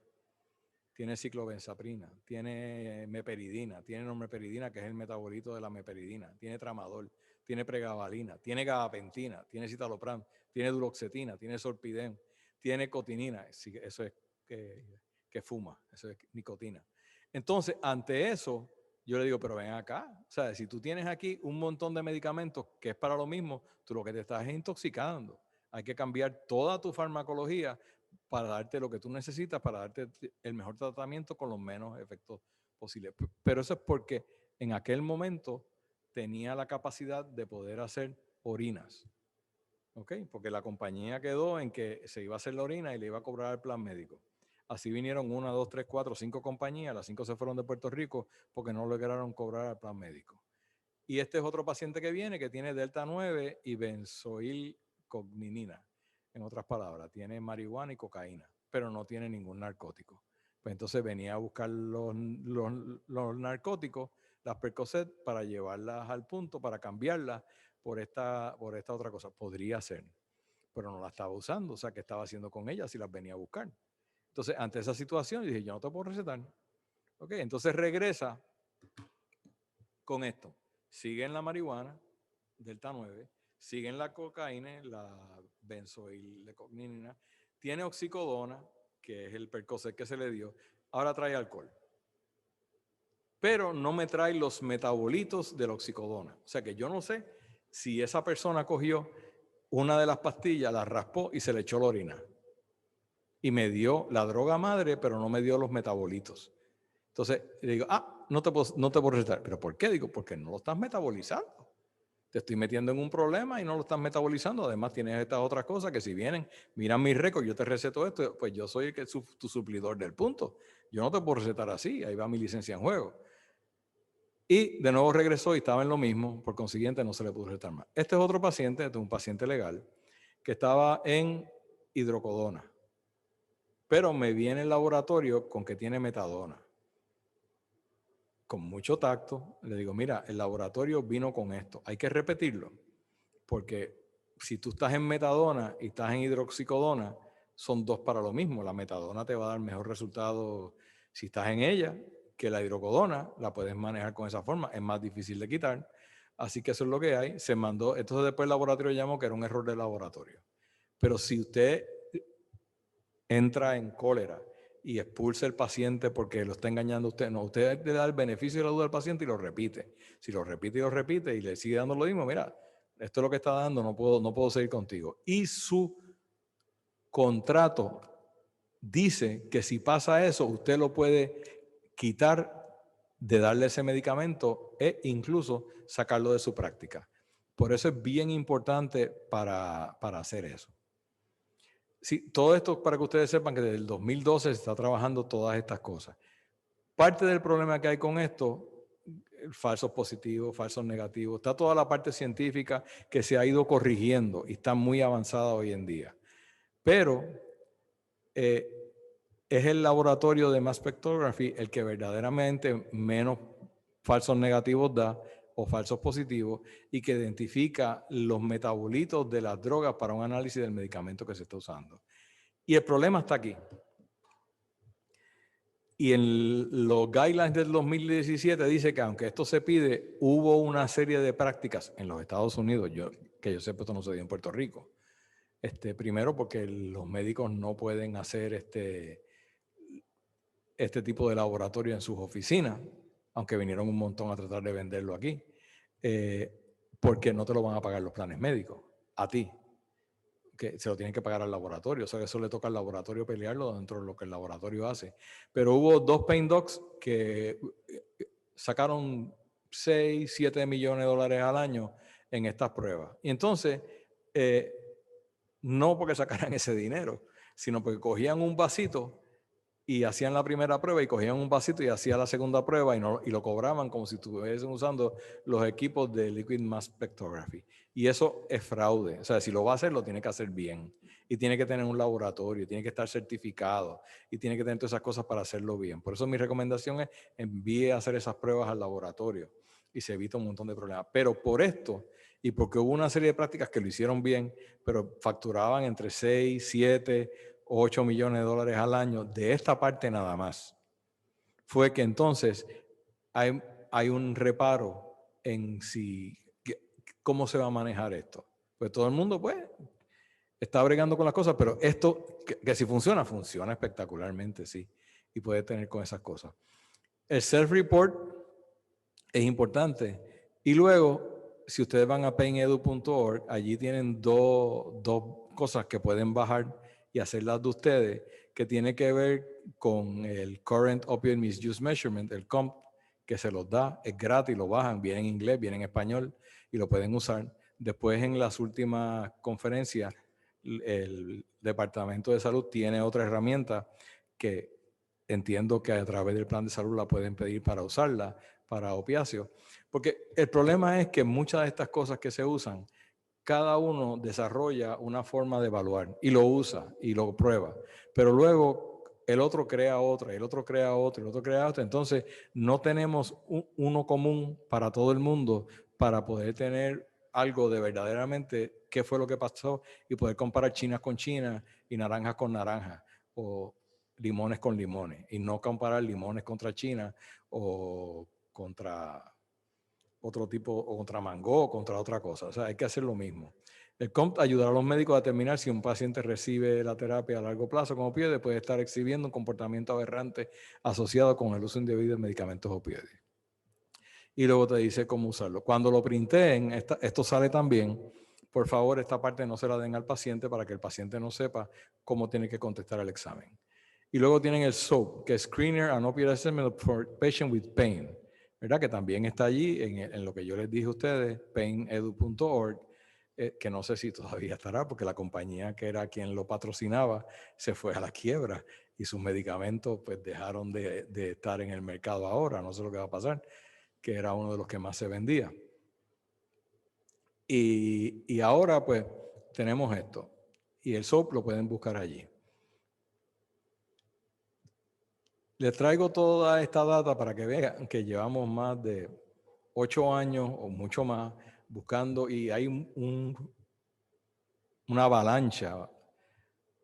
tiene ciclobenzaprina, tiene meperidina, tiene normeperidina, que es el metabolito de la meperidina, tiene tramadol, tiene pregabalina, tiene gabapentina, tiene citalopram, tiene duloxetina, tiene sorpidem, tiene cotinina, eso es que fuma, eso es nicotina. Entonces, ante eso, yo le digo, pero ven acá, o sea, si tú tienes aquí un montón de medicamentos que es para lo mismo, tú lo que te estás es intoxicando. Hay que cambiar toda tu farmacología para darte lo que tú necesitas, para darte el mejor tratamiento con los menos efectos posibles. Pero eso es porque en aquel momento tenía la capacidad de poder hacer orinas. ¿Ok? Porque la compañía quedó en que se iba a hacer la orina y le iba a cobrar el plan médico. Así vinieron 1, 2, 3, 4, 5 compañías, las 5 se fueron de Puerto Rico porque no lograron cobrar el plan médico. Y este es otro paciente que viene que tiene delta 9 y benzoilcognina. En otras palabras, tiene marihuana y cocaína, pero no tiene ningún narcótico. Pues entonces venía a buscar los narcóticos, las Percocet, para llevarlas al punto, para cambiarlas por esta otra cosa. Podría ser, pero no la estaba usando. O sea, ¿qué estaba haciendo con ellas si las venía a buscar? Entonces, ante esa situación, dije, yo no te puedo recetar. Ok, entonces regresa con esto. Sigue en la marihuana, delta 9, sigue en la cocaína, la benzoilcognina, tiene oxicodona, que es el Percocet que se le dio, ahora trae alcohol. Pero no me trae los metabolitos de la oxicodona. O sea que yo no sé si esa persona cogió una de las pastillas, la raspó y se le echó la orina. Y me dio la droga madre, pero no me dio los metabolitos. Entonces le digo, no te puedo recetar. ¿Pero por qué? Digo, porque no lo estás metabolizando. Te estoy metiendo en un problema y no lo estás metabolizando. Además tienes estas otras cosas que si vienen, miran mis récords, yo te receto esto, pues yo soy tu suplidor del punto. Yo no te puedo recetar así, ahí va mi licencia en juego. Y de nuevo regresó y estaba en lo mismo, por consiguiente no se le pudo recetar más. Este es otro paciente, este es un paciente legal, que estaba en hidrocodona, pero me viene el laboratorio con que tiene metadona. Con mucho tacto, le digo, mira, el laboratorio vino con esto, hay que repetirlo, porque si tú estás en metadona y estás en hidroxicodona, son dos para lo mismo. La metadona te va a dar mejor resultado si estás en ella que la hidrocodona, la puedes manejar con esa forma, es más difícil de quitar. Así que eso es lo que hay. Se mandó, entonces después el laboratorio llamó que era un error de laboratorio. Pero si usted entra en cólera y expulsa al paciente porque lo está engañando a usted, no, usted le da el beneficio de la duda al paciente y lo repite. Si lo repite y lo repite y le sigue dando lo mismo, mira, esto es lo que está dando, no puedo seguir contigo. Y su contrato dice que si pasa eso, usted lo puede quitar de darle ese medicamento e incluso sacarlo de su práctica. Por eso es bien importante para hacer eso. Sí, todo esto para que ustedes sepan que desde el 2012 se está trabajando todas estas cosas. Parte del problema que hay con esto, falsos positivos, falsos negativos, está toda la parte científica que se ha ido corrigiendo y está muy avanzada hoy en día. Pero es el laboratorio de mass spectrography el que verdaderamente menos falsos negativos da o falsos positivos y que identifica los metabolitos de las drogas para un análisis del medicamento que se está usando. Y el problema está aquí. Y en los guidelines del 2017 dice que aunque esto se pide, hubo una serie de prácticas en los Estados Unidos, que yo sepa esto no se dio en Puerto Rico. Primero porque los médicos no pueden hacer este tipo de laboratorio en sus oficinas, aunque vinieron un montón a tratar de venderlo aquí, porque no te lo van a pagar los planes médicos, a ti, que se lo tienen que pagar al laboratorio, o sea que eso le toca al laboratorio pelearlo dentro de lo que el laboratorio hace. Pero hubo 2 pain docs que sacaron 6, 7 millones de dólares al año en estas pruebas. Y entonces, no porque sacaran ese dinero, sino porque cogían un vasito y hacían la primera prueba y cogían un vasito y hacían la segunda prueba y lo cobraban como si estuviesen usando los equipos de Liquid Mass Spectrography. Y eso es fraude. O sea, si lo va a hacer, lo tiene que hacer bien. Y tiene que tener un laboratorio, tiene que estar certificado y tiene que tener todas esas cosas para hacerlo bien. Por eso mi recomendación es envíe a hacer esas pruebas al laboratorio y se evita un montón de problemas. Pero por esto y porque hubo una serie de prácticas que lo hicieron bien, pero facturaban entre 6, 7, 8 millones de dólares al año de esta parte nada más, fue que entonces hay un reparo en si, cómo se va a manejar esto. Pues todo el mundo pues está bregando con las cosas, pero esto que si funciona, funciona espectacularmente, sí, y puede tener con esas cosas. El self-report es importante y luego, si ustedes van a painedu.org, allí tienen dos cosas que pueden bajar y hacerlas de ustedes, que tiene que ver con el Current Opioid Misuse Measurement, el COMP, que se los da, es gratis, lo bajan, viene en inglés, viene en español y lo pueden usar. Después en las últimas conferencias, el Departamento de Salud tiene otra herramienta que entiendo que a través del plan de salud la pueden pedir para usarla, para opiáceos. Porque el problema es que muchas de estas cosas que se usan, cada uno desarrolla una forma de evaluar y lo usa y lo prueba. Pero luego el otro crea otra, el otro crea otra, el otro crea otra. Entonces no tenemos uno común para todo el mundo para poder tener algo de verdaderamente qué fue lo que pasó y poder comparar chinas con chinas y naranjas con naranjas o limones con limones y no comparar limones contra China o contra otro tipo, o contra mango, o contra otra cosa. O sea, hay que hacer lo mismo. El COMP ayudará a los médicos a determinar si un paciente recibe la terapia a largo plazo como opioide, puede estar exhibiendo un comportamiento aberrante asociado con el uso indebido de medicamentos opioides. Y luego te dice cómo usarlo. Cuando lo printeen, esto sale también. Por favor, esta parte no se la den al paciente para que el paciente no sepa cómo tiene que contestar el examen. Y luego tienen el SOAP, que es Screener and Opioid Assessment for Patient with Pain, ¿verdad? Que también está allí en lo que yo les dije a ustedes, painedu.org, que no sé si todavía estará, porque la compañía que era quien lo patrocinaba se fue a la quiebra y sus medicamentos pues dejaron de estar en el mercado ahora, no sé lo que va a pasar, que era uno de los que más se vendía. Y ahora pues tenemos esto, y el SOAP lo pueden buscar allí. Les traigo toda esta data para que vean que llevamos más de 8 años o mucho más buscando y hay una avalancha,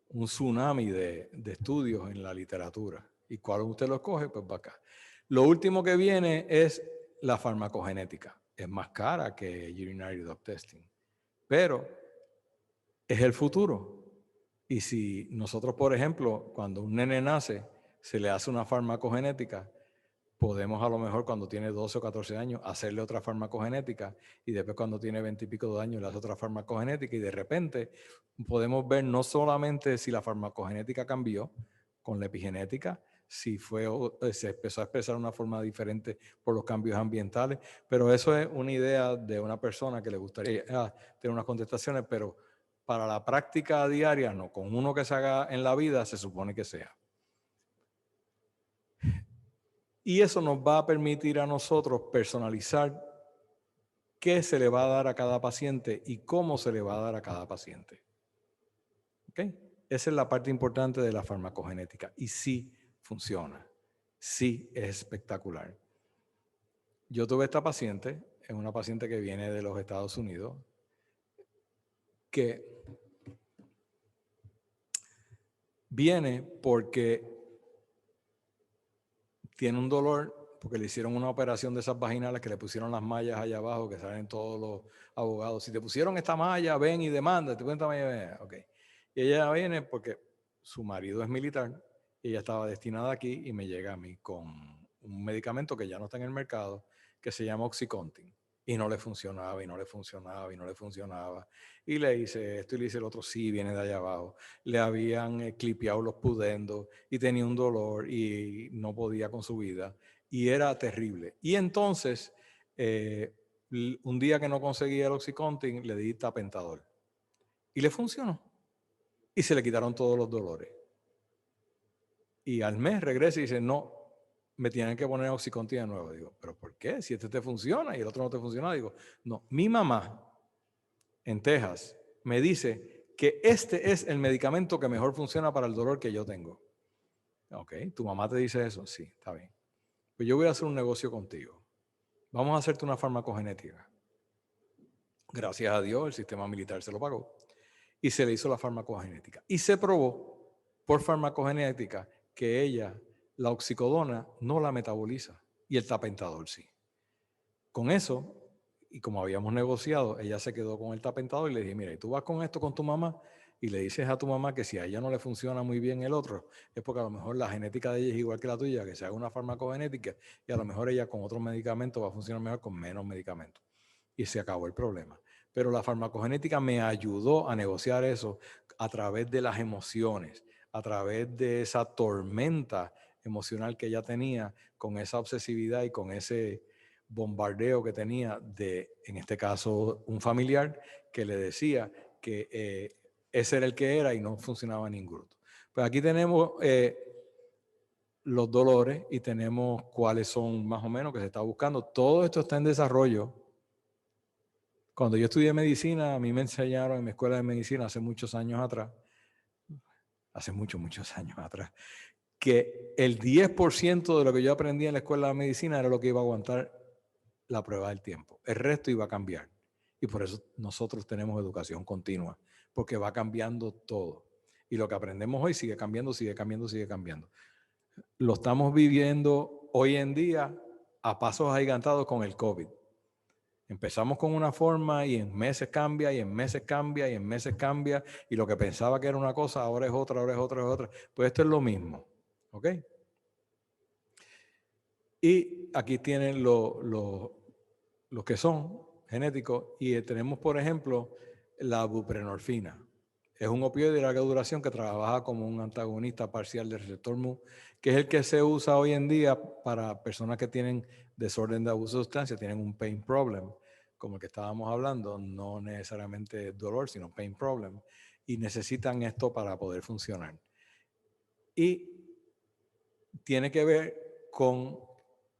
un tsunami de estudios en la literatura. ¿Y cuál usted lo escoge? Pues va acá. Lo último que viene es la farmacogenética. Es más cara que urinary drug testing, pero es el futuro. Y si nosotros, por ejemplo, cuando un nene nace, se le hace una farmacogenética, podemos a lo mejor cuando tiene 12 o 14 años hacerle otra farmacogenética y después cuando tiene 20 y pico de años le hace otra farmacogenética y de repente podemos ver no solamente si la farmacogenética cambió con la epigenética, si se empezó a expresar de una forma diferente por los cambios ambientales, pero eso es una idea de una persona que le gustaría tener unas contestaciones, pero para la práctica diaria, no, con uno que se haga en la vida, se supone que sea. Y eso nos va a permitir a nosotros personalizar qué se le va a dar a cada paciente y cómo se le va a dar a cada paciente. ¿Ok? Esa es la parte importante de la farmacogenética. Y sí funciona. Sí es espectacular. Yo tuve esta paciente, es una paciente que viene de los Estados Unidos, que viene porque tiene un dolor, porque le hicieron una operación de esas vaginales que le pusieron las mallas allá abajo, que salen todos los abogados. Si te pusieron esta malla, ven y demanda. Te ponen esta malla, ven. Ok. Y ella viene porque su marido es militar y ella estaba destinada aquí y me llega a mí con un medicamento que ya no está en el mercado, que se llama Oxycontin. Y no le funcionaba, y no le funcionaba, y no le funcionaba. Y le hice esto y le hice el otro, sí, viene de allá abajo. Le habían clipeado los pudendos y tenía un dolor y no podía con su vida. Y era terrible. Y entonces, un día que no conseguía el Oxycontin, le di tapentadol. Y le funcionó. Y se le quitaron todos los dolores. Y al mes regresa y dice, no, me tienen que poner Oxycontin de nuevo. Digo, ¿pero por qué? Si este te funciona y el otro no te funciona. Digo, no, mi mamá en Texas me dice que este es el medicamento que mejor funciona para el dolor que yo tengo. Ok, ¿tu mamá te dice eso? Sí, está bien. Pues yo voy a hacer un negocio contigo. Vamos a hacerte una farmacogenética. Gracias a Dios, el sistema militar se lo pagó. Y se le hizo la farmacogenética. Y se probó por farmacogenética que ella, la oxicodona, no la metaboliza. Y el tapentadol sí. Con eso, y como habíamos negociado, ella se quedó con el tapentadol y le dije, mira, y tú vas con esto con tu mamá y le dices a tu mamá que si a ella no le funciona muy bien el otro, es porque a lo mejor la genética de ella es igual que la tuya, que se haga una farmacogenética y a lo mejor ella con otros medicamentos va a funcionar mejor con menos medicamentos. Y se acabó el problema. Pero la farmacogenética me ayudó a negociar eso a través de las emociones, a través de esa tormenta emocional que ella tenía, con esa obsesividad y con ese bombardeo que tenía de, en este caso, un familiar que le decía que ese era el que era y no funcionaba ninguno. Pues aquí tenemos los dolores y tenemos cuáles son más o menos que se está buscando. Todo esto está en desarrollo. Cuando yo estudié medicina, a mí me enseñaron en mi escuela de medicina hace muchos años atrás, muchos años atrás, que el 10% de lo que yo aprendí en la escuela de medicina era lo que iba a aguantar la prueba del tiempo. El resto iba a cambiar. Y por eso nosotros tenemos educación continua, porque va cambiando todo. Y lo que aprendemos hoy sigue cambiando, sigue cambiando, sigue cambiando. Lo estamos viviendo hoy en día a pasos agigantados con el COVID. Empezamos con una forma y en meses cambia, y en meses cambia, y en meses cambia, y lo que pensaba que era una cosa, ahora es otra, ahora es otra, es otra. Pues esto es lo mismo, ¿ok? Y aquí tienen los que son genéticos, y tenemos, por ejemplo, la buprenorfina. Es un opioide de larga duración que trabaja como un antagonista parcial del receptor mu, que es el que se usa hoy en día para personas que tienen desorden de abuso de sustancia, tienen un pain problem, como el que estábamos hablando, no necesariamente dolor, sino pain problem, y necesitan esto para poder funcionar. Y tiene que ver con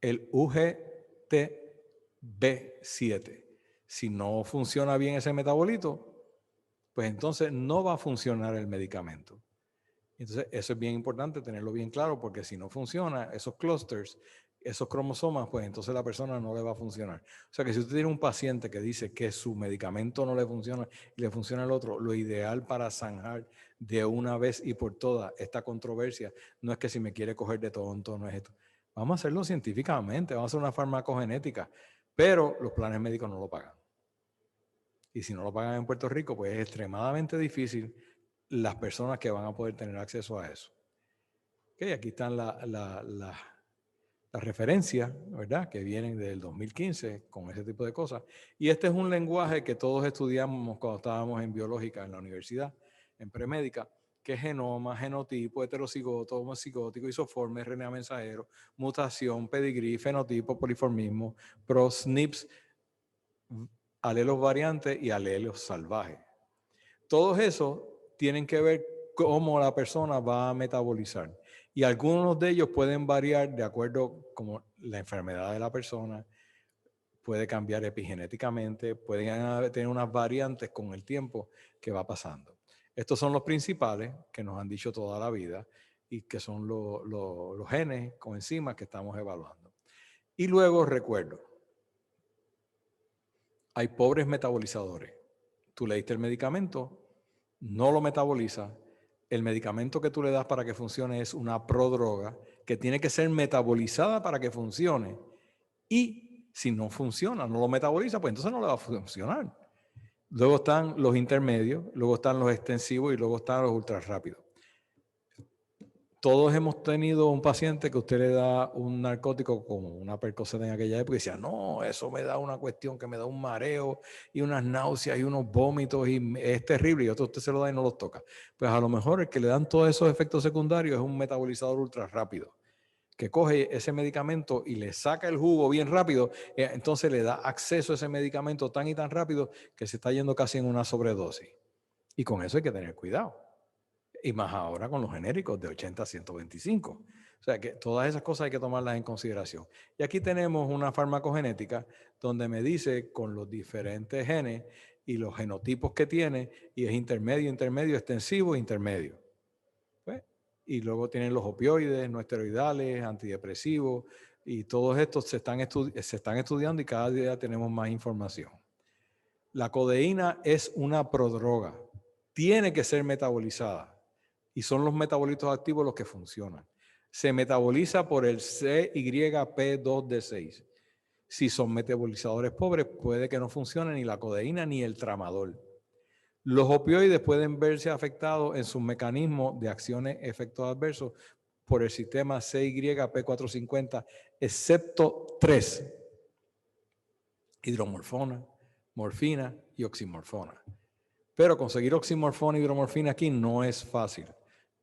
el UGTB7. Si no funciona bien ese metabolito, pues entonces no va a funcionar el medicamento. Entonces, eso es bien importante tenerlo bien claro, porque si no funciona, esos clusters, esos cromosomas, pues entonces la persona no le va a funcionar. O sea que si usted tiene un paciente que dice que su medicamento no le funciona y le funciona el otro, lo ideal para zanjar de una vez y por todas esta controversia no es que si me quiere coger de tonto, no es esto. Vamos a hacerlo científicamente, vamos a hacer una farmacogenética, pero los planes médicos no lo pagan. Y si no lo pagan en Puerto Rico, pues es extremadamente difícil las personas que van a poder tener acceso a eso. Okay, aquí están las referencias, ¿verdad? Que vienen del 2015 con ese tipo de cosas. Y este es un lenguaje que todos estudiamos cuando estábamos en biológica en la universidad, en premédica, que es genoma, genotipo, heterocigoto, homocigótico, isoforme, RNA mensajero, mutación, pedigrí, fenotipo, poliformismo, pros, SNPs, alelos variantes y alelos salvajes. Todos esos tienen que ver cómo la persona va a metabolizar. Y algunos de ellos pueden variar de acuerdo como la enfermedad de la persona, puede cambiar epigenéticamente, pueden tener unas variantes con el tiempo que va pasando. Estos son los principales que nos han dicho toda la vida y que son los genes con enzimas que estamos evaluando. Y luego recuerdo, hay pobres metabolizadores. Tú le diste el medicamento, no lo metaboliza. El medicamento que tú le das para que funcione es una prodroga que tiene que ser metabolizada para que funcione. Y si no funciona, no lo metaboliza, pues entonces no le va a funcionar. Luego están los intermedios, luego están los extensivos y luego están los ultra rápidos. Todos hemos tenido un paciente que usted le da un narcótico como una Percocet en aquella época y decía, no, eso me da una cuestión que me da un mareo y unas náuseas y unos vómitos y es terrible, y otro usted se lo da y no los toca. Pues a lo mejor el que le dan todos esos efectos secundarios es un metabolizador ultra rápido, que coge ese medicamento y le saca el jugo bien rápido, entonces le da acceso a ese medicamento tan y tan rápido que se está yendo casi en una sobredosis. Y con eso hay que tener cuidado. Y más ahora con los genéricos de 80 a 125. O sea que todas esas cosas hay que tomarlas en consideración. Y aquí tenemos una farmacogenética donde me dice con los diferentes genes y los genotipos que tiene, y es intermedio, intermedio, extensivo, intermedio. ¿Ves? Y luego tienen los opioides, no esteroidales, antidepresivos, y todos estos se están estudiando y cada día tenemos más información. La codeína es una prodroga. Tiene que ser metabolizada. Y son los metabolitos activos los que funcionan. Se metaboliza por el CYP2D6. Si son metabolizadores pobres, puede que no funcione ni la codeína ni el tramadol. Los opioides pueden verse afectados en sus mecanismos de acciones efectos adversos por el sistema CYP450, excepto 3: hidromorfona, morfina y oximorfona. Pero conseguir oximorfona y hidromorfina aquí no es fácil.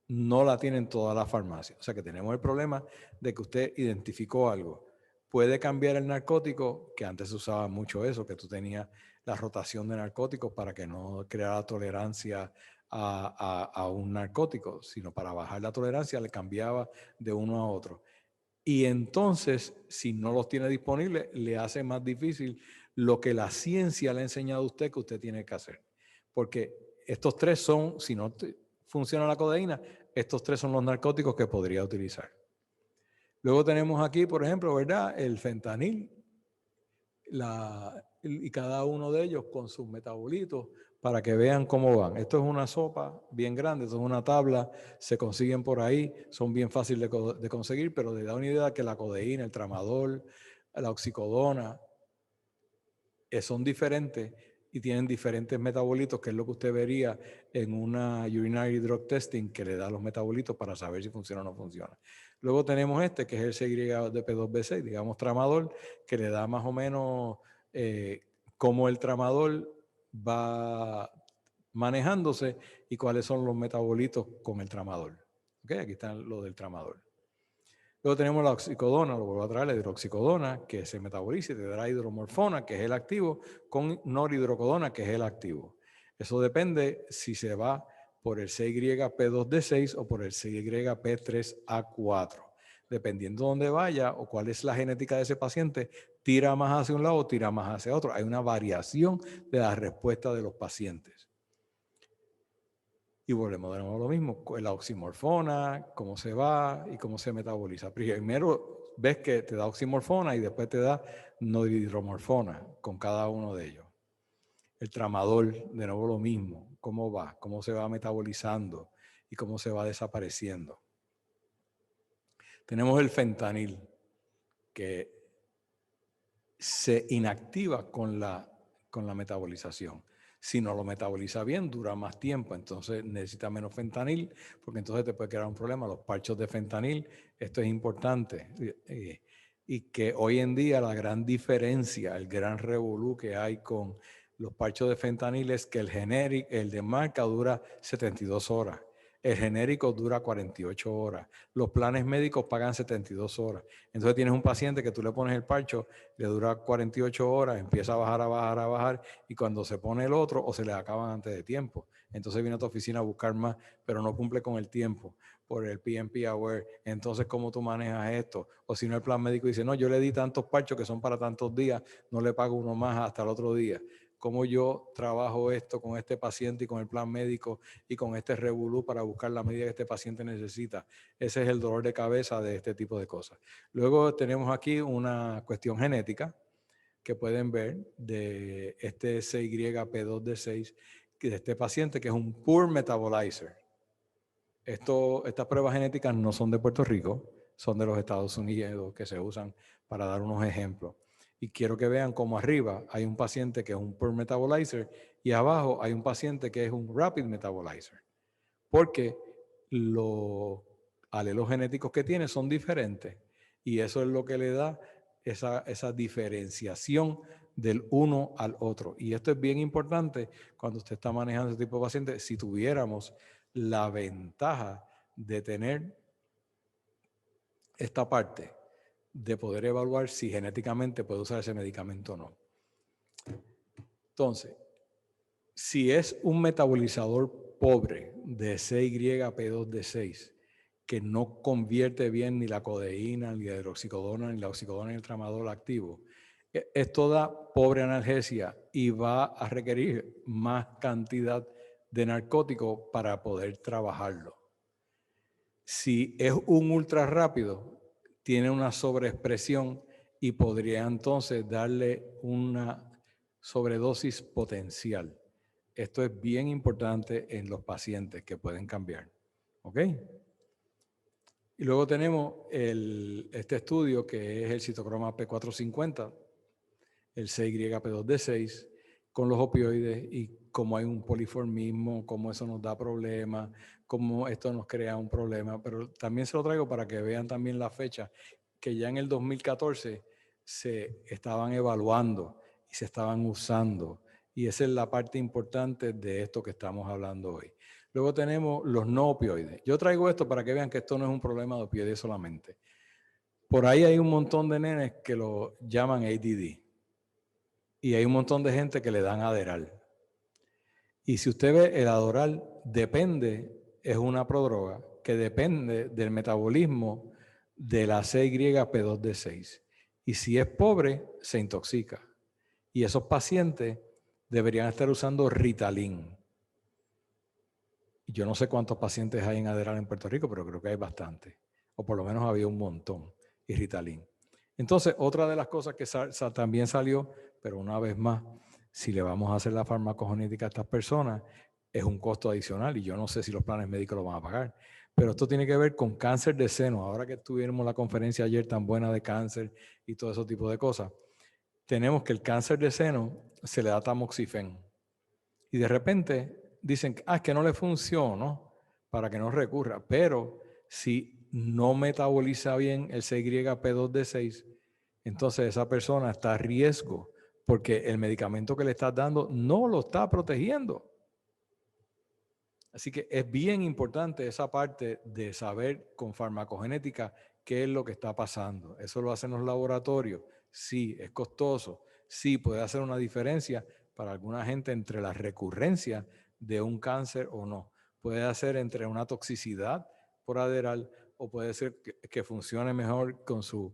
No la tienen todas las farmacias. O sea que tenemos el problema de que usted identificó algo. Puede cambiar el narcótico, que antes se usaba mucho eso, que tú tenías la rotación de narcóticos para que no creara tolerancia a un narcótico, sino para bajar la tolerancia le cambiaba de uno a otro. Y entonces, si no los tiene disponibles, le hace más difícil lo que la ciencia le ha enseñado a usted que usted tiene que hacer. Porque estos tres son, si no funciona la codeína, estos tres son los narcóticos que podría utilizar. Luego tenemos aquí, por ejemplo, ¿verdad? El fentanil, y cada uno de ellos con sus metabolitos para que vean cómo van. Esto es una sopa bien grande, esto es una tabla, se consiguen por ahí, son bien fáciles de conseguir, pero le da una idea que la codeína, el tramadol, la oxicodona, son diferentes y tienen diferentes metabolitos, que es lo que usted vería en una urinary drug testing, que le da los metabolitos para saber si funciona o no funciona. Luego tenemos este, que es el CYP2B6, digamos tramadol, que le da más o menos cómo el tramadol va manejándose y cuáles son los metabolitos con el tramadol. ¿Okay? Aquí están los del tramadol. Luego tenemos la oxicodona, lo vuelvo a traer, la hidroxicodona, que se metaboliza y te dará hidromorfona, que es el activo, con norhidrocodona, que es el activo. Eso depende si se va por el CYP2D6 o por el CYP3A4. Dependiendo de dónde vaya o cuál es la genética de ese paciente, tira más hacia un lado o tira más hacia otro. Hay una variación de la respuesta de los pacientes. Y volvemos de nuevo a lo mismo, la oximorfona, cómo se va y cómo se metaboliza. Primero ves que te da oximorfona y después te da nohidromorfona con cada uno de ellos. El tramadol, de nuevo lo mismo, cómo va, cómo se va metabolizando y cómo se va desapareciendo. Tenemos el fentanil, que se inactiva con la metabolización. Si no lo metaboliza bien, dura más tiempo, entonces necesita menos fentanil, porque entonces te puede crear un problema. Los parchos de fentanil, esto es importante. Y que hoy en día la gran diferencia, el gran revolú que hay con los parchos de fentanil es que el genérico, el de marca, dura 72 horas. El genérico dura 48 horas. Los planes médicos pagan 72 horas. Entonces tienes un paciente que tú le pones el parcho, le dura 48 horas, empieza a bajar, a bajar, a bajar, y cuando se pone el otro, o se le acaban antes de tiempo. Entonces viene a tu oficina a buscar más, pero no cumple con el tiempo por el PNP Aware. Entonces, ¿cómo tú manejas esto? O si no, el plan médico dice, no, yo le di tantos parchos que son para tantos días, no le pago uno más hasta el otro día. ¿Cómo yo trabajo esto con este paciente y con el plan médico y con este revolú para buscar la medida que este paciente necesita? Ese es el dolor de cabeza de este tipo de cosas. Luego tenemos aquí una cuestión genética que pueden ver de este CYP2D6 de este paciente, que es un poor metabolizer. Estas pruebas genéticas no son de Puerto Rico, son de los Estados Unidos, que se usan para dar unos ejemplos. Y quiero que vean cómo arriba hay un paciente que es un poor metabolizer y abajo hay un paciente que es un rapid metabolizer. Porque los alelos genéticos que tiene son diferentes y eso es lo que le da esa diferenciación del uno al otro. Y esto es bien importante cuando usted está manejando ese tipo de pacientes. Si tuviéramos la ventaja de tener esta parte de poder evaluar si genéticamente puede usar ese medicamento o no. Entonces, si es un metabolizador pobre de CYP2D6 que no convierte bien ni la codeína, ni la hidroxicodona, ni la oxicodona, ni el tramadol activo, es toda pobre analgesia y va a requerir más cantidad de narcótico para poder trabajarlo. Si es un ultra rápido, tiene una sobreexpresión y podría entonces darle una sobredosis potencial. Esto es bien importante en los pacientes que pueden cambiar. ¿Ok? Y luego tenemos este estudio que es el citocroma P450, el CYP2D6, con los opioides y cómo hay un poliformismo, cómo eso nos da problemas, cómo esto nos crea un problema. Pero también se lo traigo para que vean también la fecha, que ya en el 2014 se estaban evaluando y se estaban usando. Y esa es la parte importante de esto que estamos hablando hoy. Luego tenemos los no opioides. Yo traigo esto para que vean que esto no es un problema de opioides solamente. Por ahí hay un montón de nenes que lo llaman ADD. Y hay un montón de gente que le dan Adderall. Y si usted ve, el Adderall es una prodroga que depende del metabolismo de la CYP2D6. Y si es pobre, se intoxica. Y esos pacientes deberían estar usando Ritalin. Yo no sé cuántos pacientes hay en Adderall en Puerto Rico, pero creo que hay bastante. O por lo menos había un montón. Y Ritalin. Entonces, otra de las cosas que también salió, pero una vez más, si le vamos a hacer la farmacogenética a estas personas, es un costo adicional y yo no sé si los planes médicos lo van a pagar. Pero esto tiene que ver con cáncer de seno. Ahora que tuvimos la conferencia ayer tan buena de cáncer y todo ese tipo de cosas, tenemos que el cáncer de seno se le da tamoxifen. Y de repente dicen, es que no le funcionó para que no recurra. Pero si no metaboliza bien el CYP2D6, entonces esa persona está a riesgo porque el medicamento que le estás dando no lo está protegiendo. Así que es bien importante esa parte de saber con farmacogenética qué es lo que está pasando. Eso lo hacen los laboratorios. Sí, es costoso. Sí, puede hacer una diferencia para alguna gente entre la recurrencia de un cáncer o no. Puede hacer entre una toxicidad por Adderall o puede ser que funcione mejor con su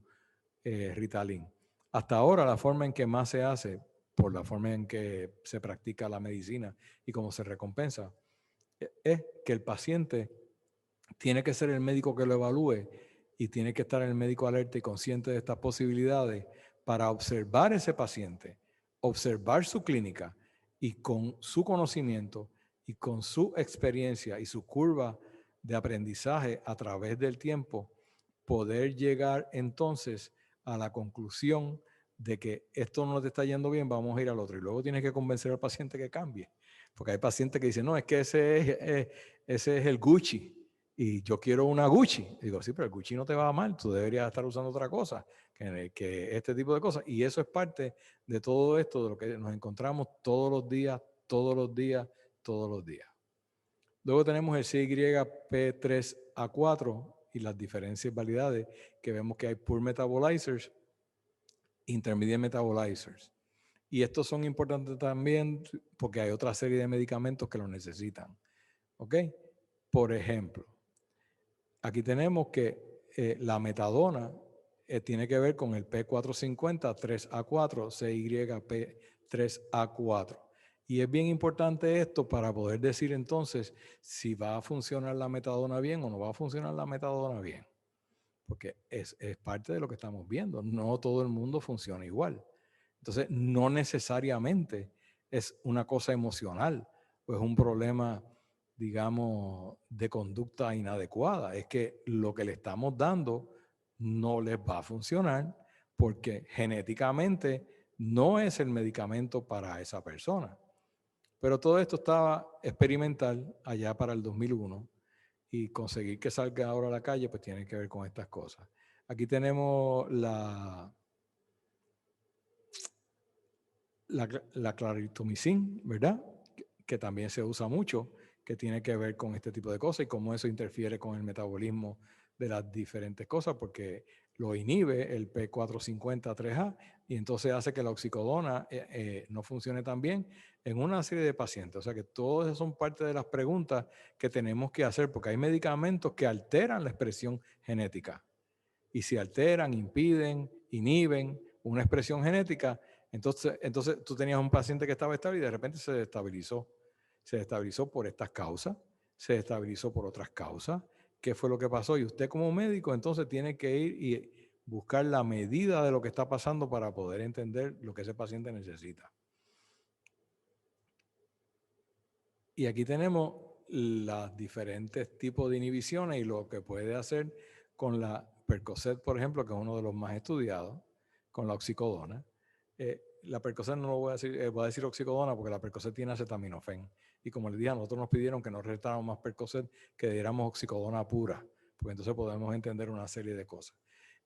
Ritalin. Hasta ahora la forma en que más se hace, por la forma en que se practica la medicina y cómo se recompensa, es que el paciente tiene que ser el médico que lo evalúe y tiene que estar el médico alerta y consciente de estas posibilidades para observar ese paciente, observar su clínica y con su conocimiento y con su experiencia y su curva de aprendizaje a través del tiempo, poder llegar entonces a la conclusión de que esto no te está yendo bien, vamos a ir al otro. Y luego tienes que convencer al paciente que cambie. Porque hay pacientes que dicen, no, es que ese es el Gucci y yo quiero una Gucci. Y digo, sí, pero el Gucci no te va mal, tú deberías estar usando otra cosa que este tipo de cosas. Y eso es parte de todo esto, de lo que nos encontramos todos los días, todos los días, todos los días. Luego tenemos el CYP3A4 y las diferencias validades, que vemos que hay poor metabolizers, intermediate metabolizers. Y estos son importantes también porque hay otra serie de medicamentos que lo necesitan. ¿Ok? Por ejemplo, aquí tenemos que la metadona tiene que ver con el P450, 3A4, CYP3A4. Y es bien importante esto para poder decir entonces si va a funcionar la metadona bien o no va a funcionar la metadona bien. Porque es parte de lo que estamos viendo. No todo el mundo funciona igual. Entonces, no necesariamente es una cosa emocional o es un problema, digamos, de conducta inadecuada. Es que lo que le estamos dando no les va a funcionar porque genéticamente no es el medicamento para esa persona. Pero todo esto estaba experimental allá para el 2001 y conseguir que salga ahora a la calle pues tiene que ver con estas cosas. Aquí tenemos la claritomicin, ¿verdad? Que también se usa mucho, que tiene que ver con este tipo de cosas y cómo eso interfiere con el metabolismo de las diferentes cosas, porque lo inhibe el P450-3A y entonces hace que la oxicodona no funcione tan bien en una serie de pacientes. O sea que todas esas son parte de las preguntas que tenemos que hacer, porque hay medicamentos que alteran la expresión genética. Y si alteran, impiden, inhiben una expresión genética, entonces tú tenías un paciente que estaba estable y de repente se destabilizó. Se destabilizó por estas causas, se destabilizó por otras causas. ¿Qué fue lo que pasó? Y usted como médico entonces tiene que ir y buscar la medida de lo que está pasando para poder entender lo que ese paciente necesita. Y aquí tenemos los diferentes tipos de inhibiciones y lo que puede hacer con la Percocet, por ejemplo, que es uno de los más estudiados, con la oxicodona. La Percocet no lo voy a decir, voy a decir oxicodona porque la Percocet tiene acetaminofén. Y como les dije, a nosotros nos pidieron que no recetáramos más Percocet, que diéramos oxicodona pura, porque entonces podemos entender una serie de cosas.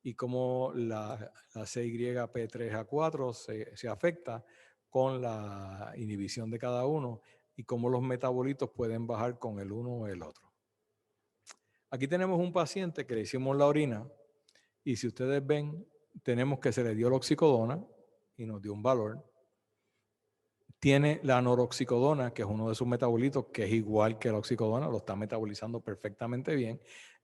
Y como la CYP3A4 se afecta con la inhibición de cada uno y cómo los metabolitos pueden bajar con el uno o el otro. Aquí tenemos un paciente que le hicimos la orina y si ustedes ven, tenemos que se le dio la oxicodona y nos dio un valor. Tiene la noroxicodona, que es uno de sus metabolitos, que es igual que la oxicodona, lo está metabolizando perfectamente bien.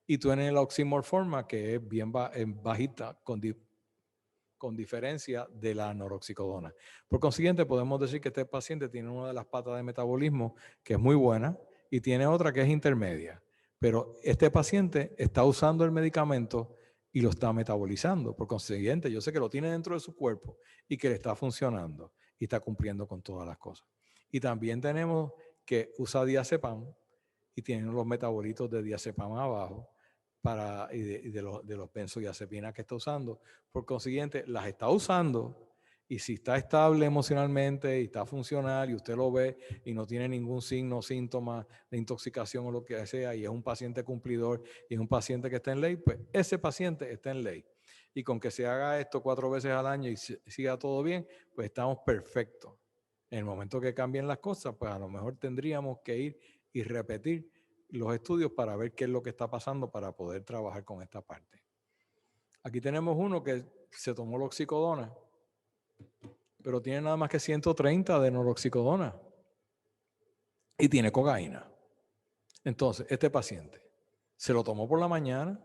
Y tiene la oximorforma, que es bien bajita, con diferencia de la noroxicodona. Por consiguiente, podemos decir que este paciente tiene una de las patas de metabolismo que es muy buena y tiene otra que es intermedia. Pero este paciente está usando el medicamento y lo está metabolizando. Por consiguiente, yo sé que lo tiene dentro de su cuerpo y que le está funcionando y está cumpliendo con todas las cosas. Y también tenemos que usa diazepam y tiene los metabolitos de diazepam abajo de los benzodiazepinas que está usando. Por consiguiente, las está usando y si está estable emocionalmente y está funcional y usted lo ve y no tiene ningún signo o síntoma de intoxicación o lo que sea y es un paciente cumplidor y es un paciente que está en ley, pues ese paciente está en ley. Y con que se haga esto 4 veces al año y siga todo bien, pues estamos perfectos. En el momento que cambien las cosas, pues a lo mejor tendríamos que ir y repetir los estudios para ver qué es lo que está pasando para poder trabajar con esta parte. Aquí tenemos uno que se tomó la oxicodona, pero tiene nada más que 130 de noroxicodona y tiene cocaína. Entonces, este paciente se lo tomó por la mañana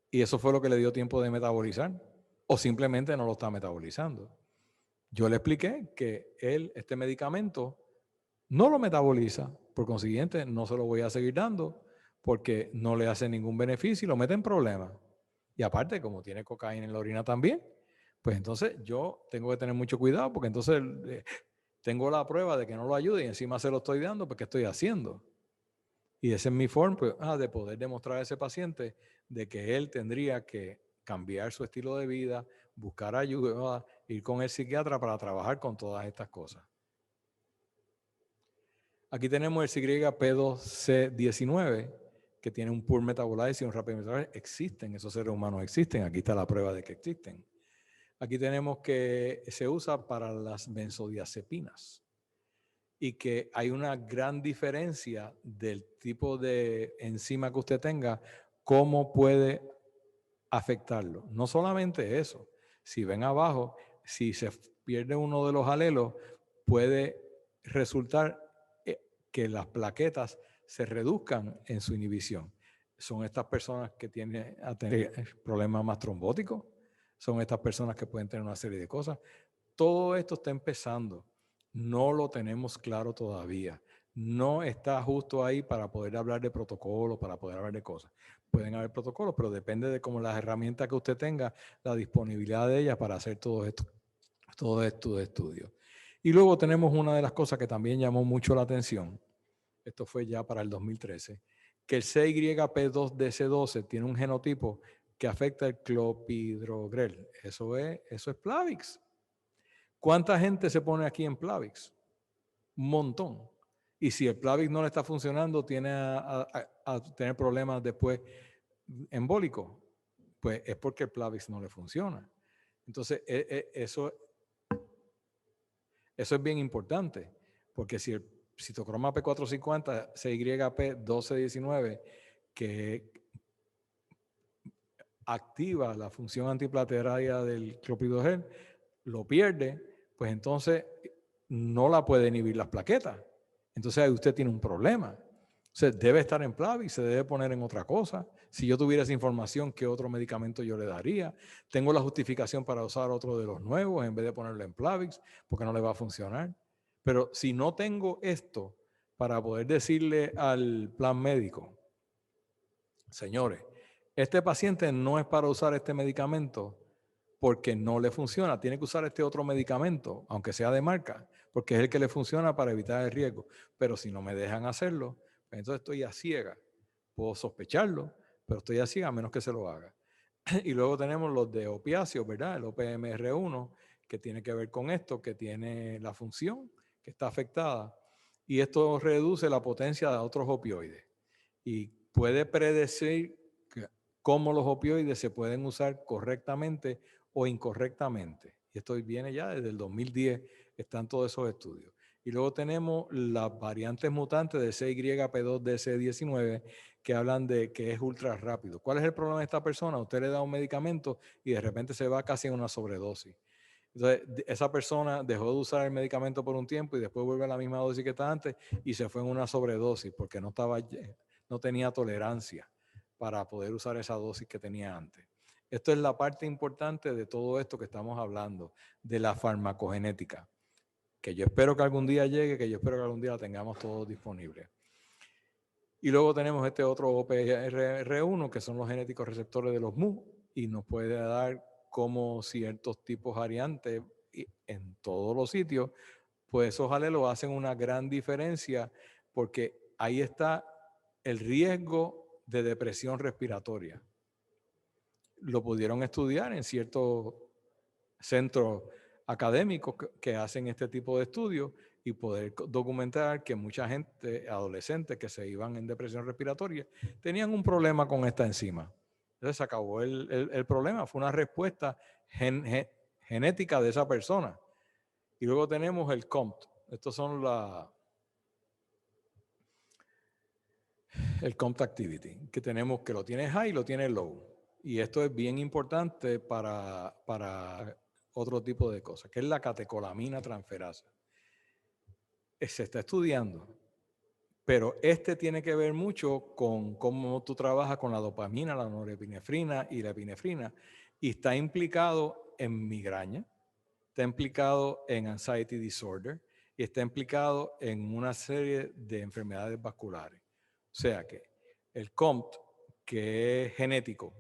y eso fue lo que le dio tiempo de metabolizar o simplemente no lo está metabolizando. Yo le expliqué que este medicamento no lo metaboliza, por consiguiente no se lo voy a seguir dando porque no le hace ningún beneficio y lo mete en problemas. Y aparte, como tiene cocaína en la orina también, pues entonces yo tengo que tener mucho cuidado porque entonces tengo la prueba de que no lo ayude y encima se lo estoy dando, pues ¿qué estoy haciendo? Y esa es mi forma pues, de poder demostrar a ese paciente de que él tendría que cambiar su estilo de vida, buscar ayuda, ir con el psiquiatra para trabajar con todas estas cosas. Aquí tenemos el CYP2C19, que tiene un poor metabolize y un rapid metabolize. Existen, esos seres humanos existen. Aquí está la prueba de que existen. Aquí tenemos que se usa para las benzodiazepinas. y que hay una gran diferencia del tipo de enzima que usted tenga, cómo puede afectarlo. No solamente eso, si ven abajo, si se pierde uno de los alelos, puede resultar que las plaquetas se reduzcan en su inhibición. Son estas personas que tienen a tener problemas más trombóticos, son estas personas que pueden tener una serie de cosas. Todo esto está empezando, no lo tenemos claro todavía. No está justo ahí para poder hablar de protocolos, para poder hablar de cosas. Pueden haber protocolos, pero depende de cómo las herramientas que usted tenga, la disponibilidad de ellas para hacer todos estos estudios. Y luego tenemos una de las cosas que también llamó mucho la atención, esto fue ya para el 2013, que el CYP2DC12 tiene un genotipo que afecta el clopidogrel. Eso es Plavix. ¿Cuánta gente se pone aquí en Plavix? Un montón. Y si el Plavix no le está funcionando, tiene a tener problemas después embólicos, pues es porque el Plavix no le funciona. Entonces, eso es bien importante, porque si el citocroma P450, CYP1219, que activa la función antiplaquetaria del clopidogrel, lo pierde, pues entonces no la puede inhibir las plaquetas. Entonces ahí usted tiene un problema. O sea, debe estar en Plavix, se debe poner en otra cosa. Si yo tuviera esa información, ¿qué otro medicamento yo le daría? Tengo la justificación para usar otro de los nuevos en vez de ponerlo en Plavix, porque no le va a funcionar. Pero si no tengo esto para poder decirle al plan médico, señores, este paciente no es para usar este medicamento porque no le funciona. Tiene que usar este otro medicamento, aunque sea de marca, porque es el que le funciona para evitar el riesgo. Pero si no me dejan hacerlo, pues entonces estoy a ciega. Puedo sospecharlo, pero estoy a ciega a menos que se lo haga. Y luego tenemos los de opiáceos, ¿verdad? El OPMR1, que tiene que ver con esto, que tiene la función que está afectada. Y esto reduce la potencia de otros opioides. Y puede predecir cómo los opioides se pueden usar correctamente o incorrectamente. Y esto viene ya desde el 2010, están todos esos estudios. Y luego tenemos las variantes mutantes de CYP2DC19 que hablan de que es ultra rápido. ¿Cuál es el problema de esta persona? Usted le da un medicamento y de repente se va casi en una sobredosis. Entonces, esa persona dejó de usar el medicamento por un tiempo y después vuelve a la misma dosis que estaba antes y se fue en una sobredosis porque no tenía tolerancia para poder usar esa dosis que tenía antes. Esto es la parte importante de todo esto que estamos hablando, de la farmacogenética, que yo espero que algún día llegue, que yo espero que algún día la tengamos todos disponibles. Y luego tenemos este otro OPR1, que son los genéticos receptores de los MU, y nos puede dar como ciertos tipos variantes en todos los sitios, pues esos alelos hacen una gran diferencia porque ahí está el riesgo de depresión respiratoria. Lo pudieron estudiar en ciertos centros académicos que hacen este tipo de estudios y poder documentar que mucha gente, adolescentes que se iban en depresión respiratoria, tenían un problema con esta enzima. Entonces se acabó el problema, fue una respuesta genética de esa persona. Y luego tenemos el COMT. Estos son el COMT Activity, que tenemos que lo tiene high y lo tiene low. Y esto es bien importante para otro tipo de cosas, que es la catecolamina transferasa. Se está estudiando, pero este tiene que ver mucho con cómo tú trabajas con la dopamina, la norepinefrina y la epinefrina, y está implicado en migraña, está implicado en anxiety disorder y está implicado en una serie de enfermedades vasculares. O sea que el COMT, que es genético,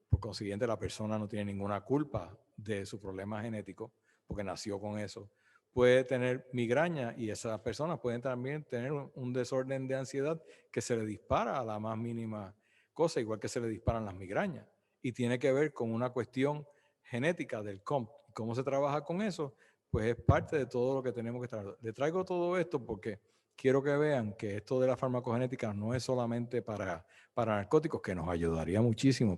por consiguiente la persona no tiene ninguna culpa de su problema genético, porque nació con eso, puede tener migraña y esas personas pueden también tener un desorden de ansiedad que se le dispara a la más mínima cosa, igual que se le disparan las migrañas. Y tiene que ver con una cuestión genética del COMT. ¿Cómo se trabaja con eso? Pues es parte de todo lo que tenemos que tratar. Le traigo todo esto porque quiero que vean que esto de la farmacogenética no es solamente para narcóticos, que nos ayudaría muchísimo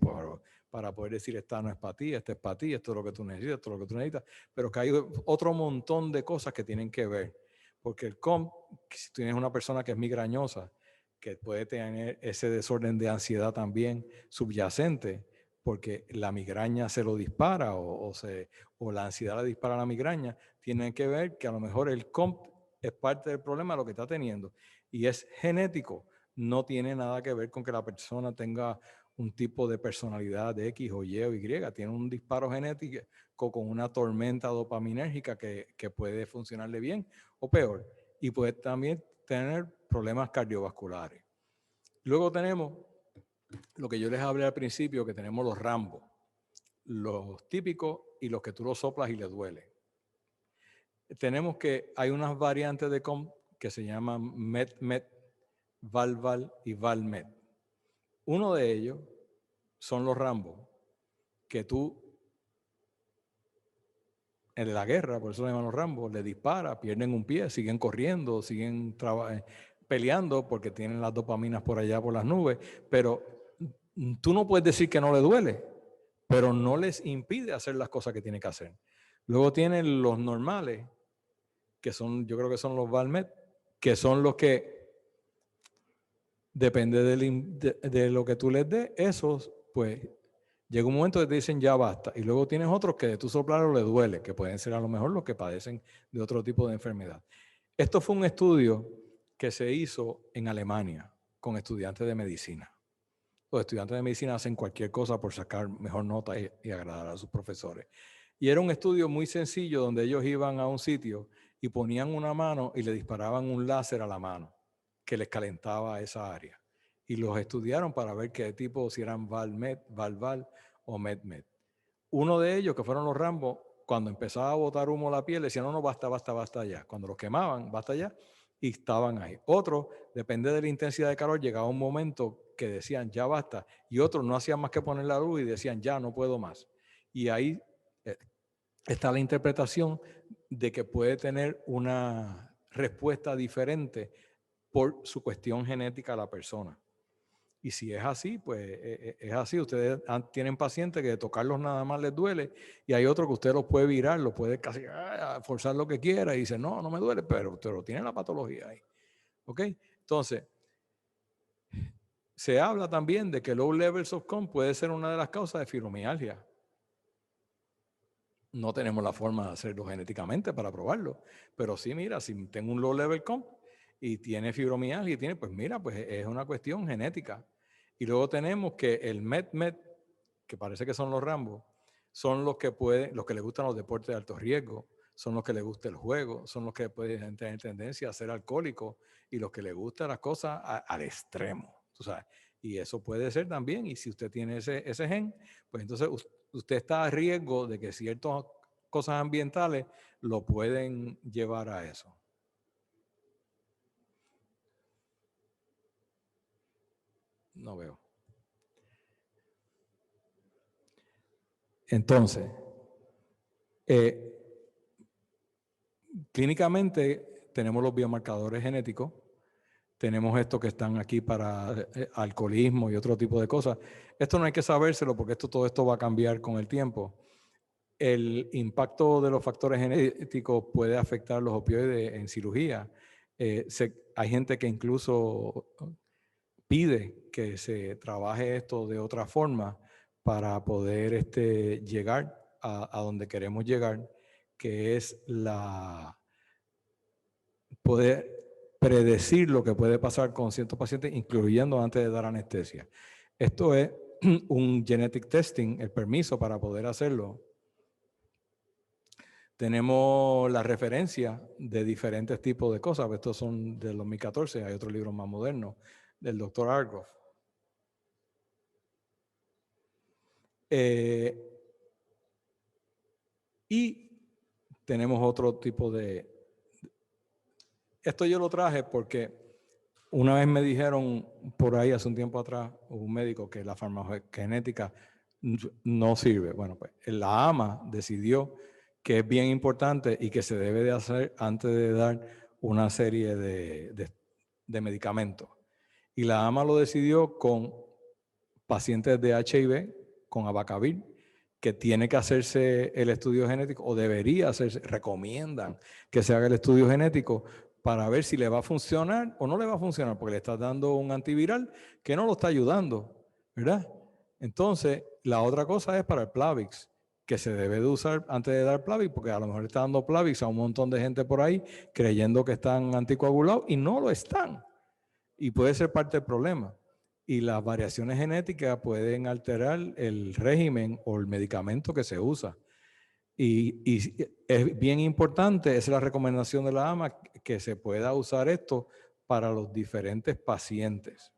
para poder decir, esta no es para ti, esta es para ti, esto es lo que tú necesitas, esto es lo que tú necesitas, pero que hay otro montón de cosas que tienen que ver. Porque el COMT, si tienes una persona que es migrañosa, que puede tener ese desorden de ansiedad también subyacente, porque la migraña se lo dispara o la ansiedad le dispara a la migraña, tienen que ver que a lo mejor el COMT es parte del problema de lo que está teniendo. Y es genético, no tiene nada que ver con que la persona tenga un tipo de personalidad de X o Y o Y, tiene un disparo genético con una tormenta dopaminérgica que puede funcionarle bien o peor, y puede también tener problemas cardiovasculares. Luego tenemos lo que yo les hablé al principio, que tenemos los Rambo, los típicos y los que tú los soplas y les duele. Tenemos que hay unas variantes de COMT que se llaman MET-MET, VAL-VAL y VAL-MET. Uno de ellos son los Rambo, que tú en la guerra, por eso se llaman los Rambo, le dispara, pierden un pie, siguen corriendo, siguen peleando porque tienen las dopaminas por allá por las nubes, pero tú no puedes decir que no le duele, pero no les impide hacer las cosas que tienen que hacer. Luego tienen los normales, que son, yo creo que son los Valmet, que son los que, depende de lo que tú les des, esos, pues, llega un momento que te dicen ya basta. Y luego tienes otros que de tu soplarlo le duele, que pueden ser a lo mejor los que padecen de otro tipo de enfermedad. Esto fue un estudio que se hizo en Alemania con estudiantes de medicina. Los estudiantes de medicina hacen cualquier cosa por sacar mejor nota y agradar a sus profesores. Y era un estudio muy sencillo donde ellos iban a un sitio y ponían una mano y le disparaban un láser a la mano que les calentaba esa área. Y los estudiaron para ver qué tipo, si eran Val-Met, Val-Val o Met-Met. Uno de ellos, que fueron los Rambo, cuando empezaba a botar humo la piel, decían, no, no, basta, basta, basta ya. Cuando los quemaban, basta ya, y estaban ahí. Otros, depende de la intensidad de calor, llegaba un momento que decían, ya basta, y otros no hacían más que poner la luz y decían, ya no puedo más. Y ahí está la interpretación de que puede tener una respuesta diferente por su cuestión genética a la persona. Y si es así, pues es así. Ustedes tienen pacientes que de tocarlos nada más les duele y hay otros que usted los puede virar, los puede casi forzar lo que quiera y dice, no, no me duele, pero tiene la patología ahí. ¿Ok? Entonces, se habla también de que low levels of COMT puede ser una de las causas de fibromialgia. No tenemos la forma de hacerlo genéticamente para probarlo, pero sí, mira, si tengo un low level COMT y tiene fibromialgia y tiene, pues mira, pues es una cuestión genética. Y luego tenemos que el MET-MET, que parece que son los Rambo, son los que los que les gustan los deportes de alto riesgo, son los que les gusta el juego, son los que pueden tener tendencia a ser alcohólicos y los que les gustan las cosas al extremo, tú sabes. Y eso puede ser también, y si usted tiene ese gen, pues entonces usted está a riesgo de que ciertas cosas ambientales lo pueden llevar a eso. No veo. Entonces, clínicamente tenemos los biomarcadores genéticos, tenemos estos que están aquí para alcoholismo y otro tipo de cosas. Esto no hay que sabérselo porque todo esto va a cambiar con el tiempo. El impacto de los factores genéticos puede afectar los opioides en cirugía. Hay gente que incluso pide que se trabaje esto de otra forma para poder llegar a donde queremos llegar, que es poder predecir lo que puede pasar con ciertos pacientes, incluyendo antes de dar anestesia. Esto es un genetic testing, el permiso para poder hacerlo. Tenemos la referencia de diferentes tipos de cosas. Estos son del 2014, hay otro libro más moderno, del doctor Argoff. Y tenemos otro tipo de... Esto yo lo traje porque una vez me dijeron por ahí hace un tiempo atrás, un médico, que la farmacogenética no sirve. Bueno, pues la AMA decidió que es bien importante y que se debe de hacer antes de dar una serie de medicamentos. Y la AMA lo decidió con pacientes de HIV, con abacavir, que tiene que hacerse el estudio genético o debería hacerse, recomiendan que se haga el estudio genético para ver si le va a funcionar o no le va a funcionar, porque le estás dando un antiviral que no lo está ayudando, ¿verdad? Entonces, la otra cosa es para el Plavix, que se debe de usar antes de dar Plavix, porque a lo mejor está dando Plavix a un montón de gente por ahí creyendo que están anticoagulados y no lo están. Y puede ser parte del problema. Y las variaciones genéticas pueden alterar el régimen o el medicamento que se usa. Y es bien importante, esa es la recomendación de la AMA, que se pueda usar esto para los diferentes pacientes.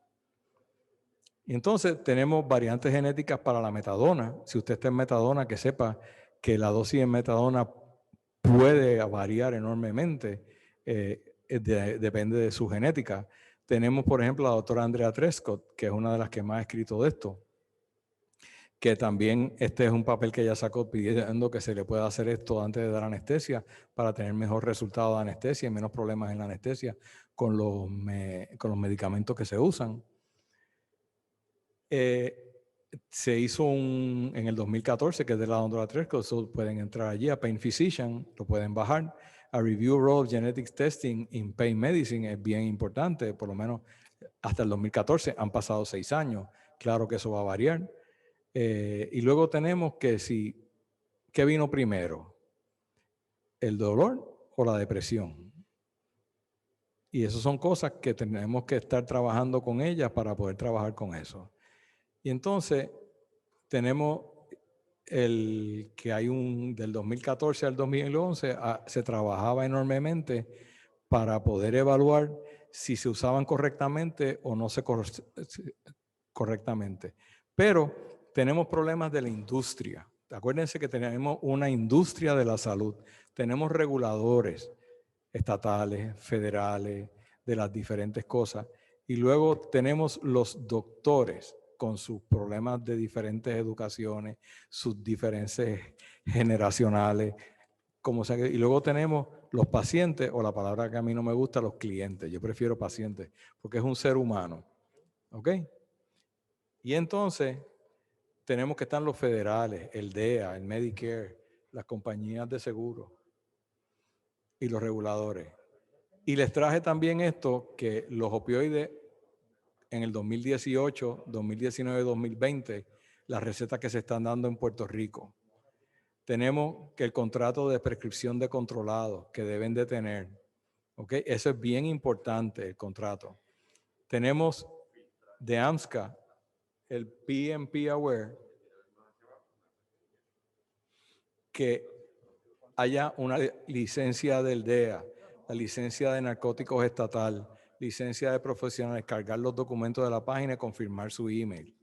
Y entonces tenemos variantes genéticas para la metadona. Si usted está en metadona, que sepa que la dosis de metadona puede variar enormemente, depende de su genética. Tenemos, por ejemplo, la doctora Andrea Trescott, que es una de las que más ha escrito de esto, que también este es un papel que ella sacó pidiendo que se le pueda hacer esto antes de dar anestesia para tener mejor resultado de anestesia y menos problemas en la anestesia con los medicamentos que se usan. Se hizo en el 2014, que es de la doctora Trescott, pueden entrar allí a Pain Physician, lo pueden bajar. A Review Role of Genetics Testing in Pain Medicine es bien importante, por lo menos hasta el 2014, han pasado 6 años, claro que eso va a variar. Y luego tenemos que ¿qué vino primero? ¿El dolor o la depresión? Y esas son cosas que tenemos que estar trabajando con ellas para poder trabajar con eso. Y entonces tenemos que hay del 2014 al 2011, se trabajaba enormemente para poder evaluar si se usaban correctamente o no correctamente. Pero tenemos problemas de la industria. Acuérdense que tenemos una industria de la salud. Tenemos reguladores estatales, federales, de las diferentes cosas. Y luego tenemos los doctores con sus problemas de diferentes educaciones, sus diferencias generacionales, como sea, y luego tenemos los pacientes, o la palabra que a mí no me gusta, los clientes. Yo prefiero pacientes, porque es un ser humano. ¿Ok? Y entonces tenemos que estar los federales, el DEA, el Medicare, las compañías de seguro y los reguladores. Y les traje también esto, que los opioides en el 2018, 2019, 2020, las recetas que se están dando en Puerto Rico. Tenemos que el contrato de prescripción de controlado que deben de tener. ¿Ok? Eso es bien importante, el contrato. Tenemos de AMSCA, el PNP Aware, que haya una licencia del DEA, la licencia de narcóticos estatal, licencia de profesionales, cargar los documentos de la página y confirmar su email.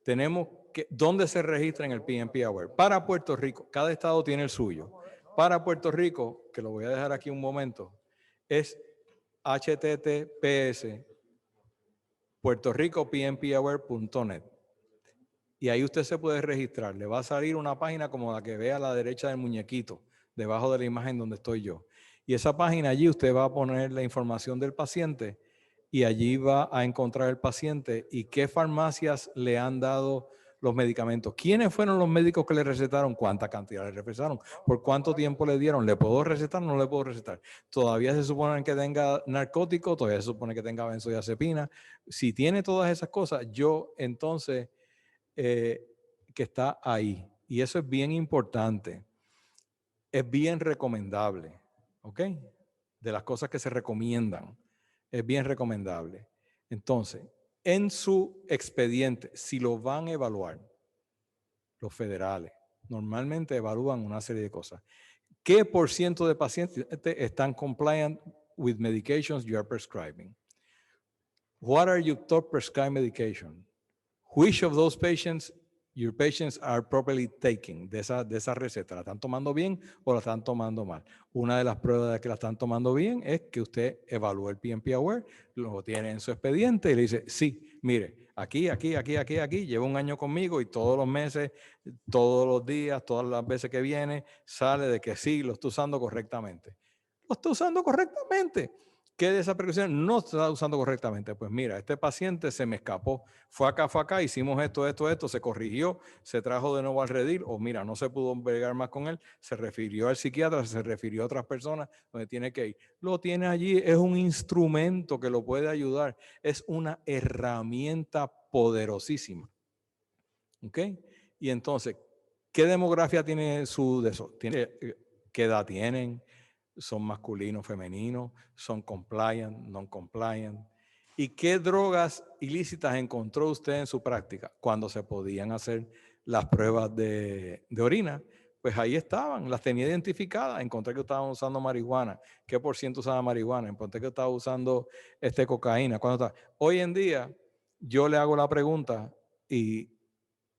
Tenemos que, ¿dónde se registra en el PNP Aware? Para Puerto Rico, cada estado tiene el suyo. Para Puerto Rico, que lo voy a dejar aquí un momento, es https puertoricopnpaware.net. Y ahí usted se puede registrar. Le va a salir una página como la que ve a la derecha del muñequito, debajo de la imagen donde estoy yo. Y esa página allí usted va a poner la información del paciente y allí va a encontrar el paciente y qué farmacias le han dado los medicamentos. ¿Quiénes fueron los médicos que le recetaron? ¿Cuánta cantidad le recetaron? ¿Por cuánto tiempo le dieron? ¿Le puedo recetar o no le puedo recetar? Todavía se supone que tenga narcótico, todavía se supone que tenga benzodiazepina. Si tiene todas esas cosas, yo entonces... que está ahí. Y eso es bien importante. Es bien recomendable. ¿Ok? De las cosas que se recomiendan. Es bien recomendable. Entonces, en su expediente, si lo van a evaluar, los federales normalmente evalúan una serie de cosas. ¿Qué por ciento de pacientes están compliant with medications you are prescribing? What are your top prescribed medication? Which of those patients your patients are properly taking de esa receta? ¿La están tomando bien o la están tomando mal? Una de las pruebas de que la están tomando bien es que usted evalúe el PNP Aware, lo tiene en su expediente y le dice, sí, mire, aquí, lleva un año conmigo y todos los meses, todos los días, todas las veces que viene, sale de que sí, lo está usando correctamente. Lo está usando correctamente. ¿Qué de esas precauciones no está usando correctamente? Pues mira, este paciente se me escapó, fue acá, hicimos esto, se corrigió, se trajo de nuevo al redil, o mira, no se pudo bregar más con él, se refirió al psiquiatra, se refirió a otras personas donde tiene que ir. Lo tiene allí, es un instrumento que lo puede ayudar, es una herramienta poderosísima. ¿Ok? Y entonces, ¿qué demografía tiene de eso? ¿Qué edad tienen? ¿Son masculinos, femeninos? ¿Son compliant, non-compliant? ¿Y qué drogas ilícitas encontró usted en su práctica? Cuando se podían hacer las pruebas de orina, pues ahí estaban, las tenía identificadas. Encontré que estaban usando marihuana. ¿Qué por ciento usaba marihuana? Encontré que estaba usando cocaína. Hoy en día, yo le hago la pregunta y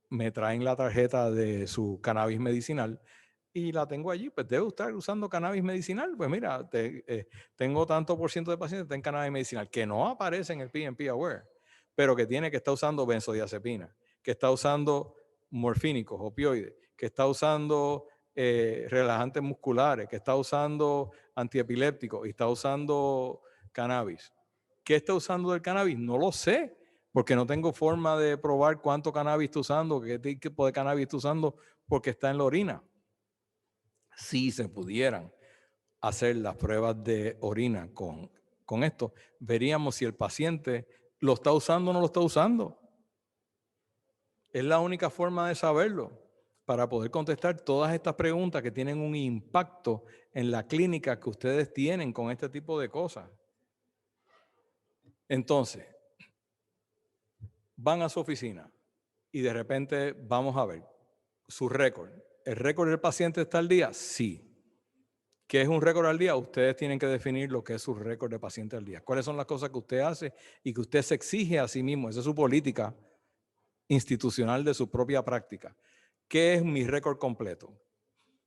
me traen la tarjeta de su cannabis medicinal y la tengo allí, pues debe estar usando cannabis medicinal. Pues mira, tengo tanto por ciento de pacientes que tienen cannabis medicinal que no aparece en el PNP Aware, pero que está usando benzodiazepina, que está usando morfínicos, opioides, que está usando relajantes musculares, que está usando antiepilépticos y está usando cannabis. ¿Qué está usando del cannabis? No lo sé, porque no tengo forma de probar cuánto cannabis está usando, qué tipo de cannabis está usando, porque está en la orina. Si se pudieran hacer las pruebas de orina con esto, veríamos si el paciente lo está usando o no lo está usando. Es la única forma de saberlo para poder contestar todas estas preguntas que tienen un impacto en la clínica que ustedes tienen con este tipo de cosas. Entonces, van a su oficina y de repente vamos a ver su récord. ¿El récord del paciente está al día? Sí. ¿Qué es un récord al día? Ustedes tienen que definir lo que es su récord de paciente al día. ¿Cuáles son las cosas que usted hace y que usted se exige a sí mismo? Esa es su política institucional de su propia práctica. ¿Qué es mi récord completo?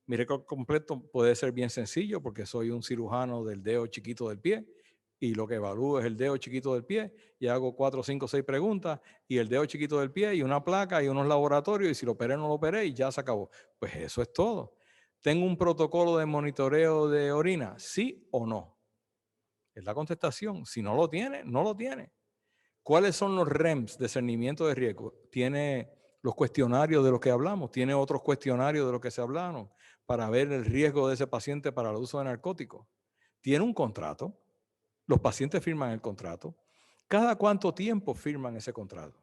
Mi récord completo puede ser bien sencillo porque soy un cirujano del dedo chiquito del pie y lo que evalúo es el dedo chiquito del pie y hago 4, 5, 6 preguntas y el dedo chiquito del pie y una placa y unos laboratorios y si lo operé o no lo operé y ya se acabó. Pues eso es todo. ¿Tengo un protocolo de monitoreo de orina? ¿Sí o no? Es la contestación. Si no lo tiene, no lo tiene. ¿Cuáles son los REMS, discernimiento de riesgo? Tiene los cuestionarios de los que hablamos, tiene otros cuestionarios de los que se hablaron para ver el riesgo de ese paciente para el uso de narcóticos. Tiene un contrato, los pacientes firman el contrato. ¿Cada cuánto tiempo firman ese contrato?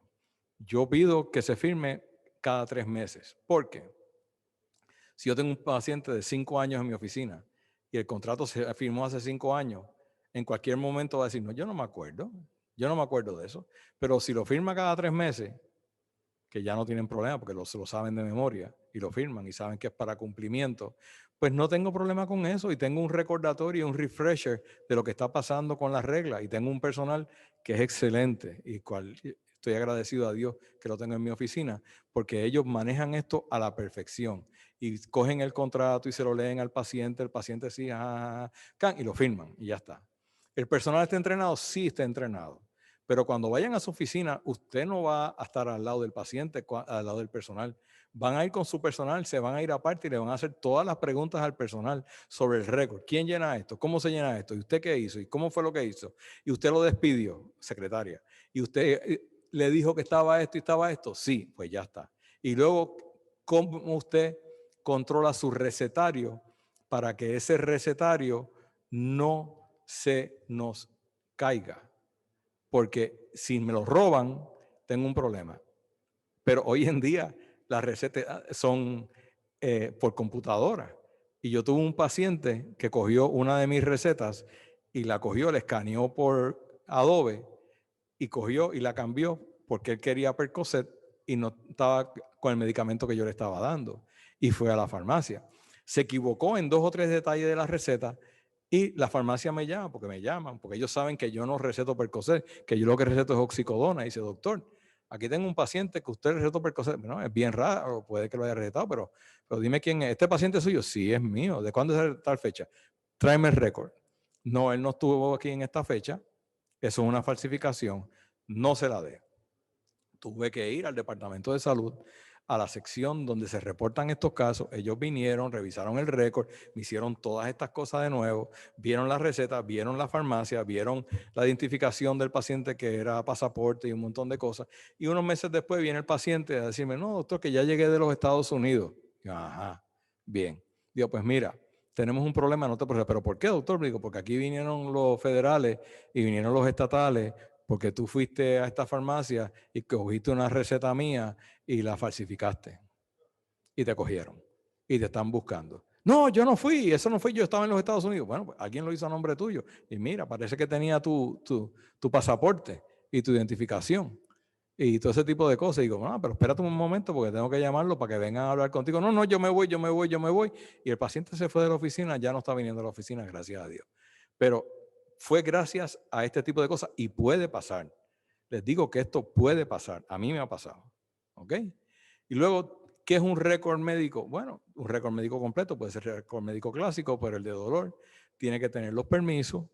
Yo pido que se firme cada 3 meses. ¿Por qué? Si yo tengo un paciente de 5 años en mi oficina y el contrato se firmó hace 5 años, en cualquier momento va a decir, no, yo no me acuerdo de eso. Pero si lo firma cada 3 meses, que ya no tienen problema porque se lo saben de memoria y lo firman y saben que es para cumplimiento, pues no tengo problema con eso y tengo un recordatorio, un refresher de lo que está pasando con las reglas y tengo un personal que es excelente y cual estoy agradecido a Dios que lo tengo en mi oficina porque ellos manejan esto a la perfección y cogen el contrato y se lo leen al paciente, el paciente sí, y lo firman y ya está. ¿El personal está entrenado? Sí está entrenado. Pero cuando vayan a su oficina, usted no va a estar al lado del paciente, al lado del personal. Van a ir con su personal, se van a ir aparte y le van a hacer todas las preguntas al personal sobre el récord. ¿Quién llena esto? ¿Cómo se llena esto? ¿Y usted qué hizo? ¿Y cómo fue lo que hizo? Y usted lo despidió, secretaria. ¿Y usted le dijo que estaba esto y estaba esto? Sí, pues ya está. Y luego, ¿cómo usted controla su recetario para que ese recetario no se nos caiga? Porque si me lo roban, tengo un problema. Pero hoy en día las recetas son por computadora. Y yo tuve un paciente que cogió una de mis recetas y la cogió, la escaneó por Adobe y cogió y la cambió porque él quería Percocet y no estaba con el medicamento que yo le estaba dando. Y fue a la farmacia. Se equivocó en 2 o 3 detalles de la receta y la farmacia me llama, porque me llaman, porque ellos saben que yo no receto Percocet, que yo lo que receto es oxicodona. Y dice, doctor, aquí tengo un paciente que usted recetó Percocet. No, es bien raro, puede que lo haya recetado, pero dime quién es. ¿Este paciente es suyo? Sí, es mío. ¿De cuándo es tal fecha? Tráeme el récord. No, él no estuvo aquí en esta fecha. Eso es una falsificación. No se la dé. Tuve que ir al departamento de salud a la sección donde se reportan estos casos. Ellos vinieron, revisaron el récord, me hicieron todas estas cosas de nuevo, vieron las recetas, vieron la farmacia, vieron la identificación del paciente que era pasaporte y un montón de cosas. Y unos meses después viene el paciente a decirme, no, doctor, que ya llegué de los Estados Unidos. Y yo, ajá, bien. Digo, pues mira, tenemos un problema, no te preocupes. ¿Pero por qué, doctor? Digo, porque aquí vinieron los federales y vinieron los estatales, porque tú fuiste a esta farmacia y cogiste una receta mía y la falsificaste. Y te cogieron. Y te están buscando. No, yo no fui, eso no fui, yo estaba en los Estados Unidos. Bueno, pues alguien lo hizo a nombre tuyo. Y mira, parece que tenía tu pasaporte y tu identificación y todo ese tipo de cosas. Y digo, no, pero espérate un momento porque tengo que llamarlo para que vengan a hablar contigo. No, no, yo me voy. Y el paciente se fue de la oficina, ya no está viniendo a la oficina, gracias a Dios. Pero fue gracias a este tipo de cosas y puede pasar. Les digo que esto puede pasar. A mí me ha pasado. ¿Ok? Y luego, ¿qué es un récord médico? Bueno, un récord médico completo puede ser récord médico clásico, pero el de dolor tiene que tener los permisos,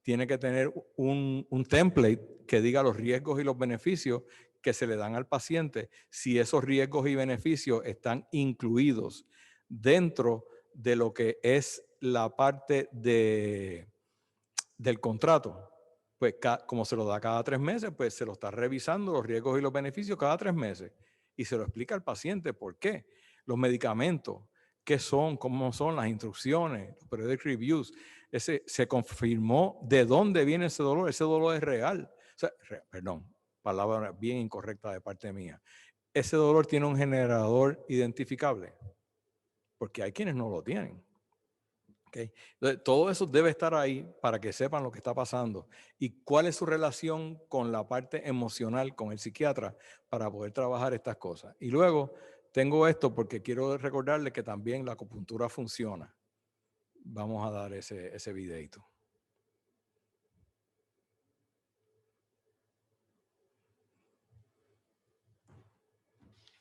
tiene que tener un template que diga los riesgos y los beneficios que se le dan al paciente, si esos riesgos y beneficios están incluidos dentro de lo que es la parte del contrato. Pues como se lo da cada 3 meses, pues se lo está revisando los riesgos y los beneficios cada 3 meses. Y se lo explica al paciente por qué. Los medicamentos, qué son, cómo son las instrucciones, los periodic reviews. Se confirmó de dónde viene ese dolor. Ese dolor es real. O sea, perdón, palabra bien incorrecta de parte mía. Ese dolor tiene un generador identificable, porque hay quienes no lo tienen. Okay. Entonces, todo eso debe estar ahí para que sepan lo que está pasando y cuál es su relación con la parte emocional, con el psiquiatra, para poder trabajar estas cosas. Y luego tengo esto porque quiero recordarles que también la acupuntura funciona. Vamos a dar ese videito.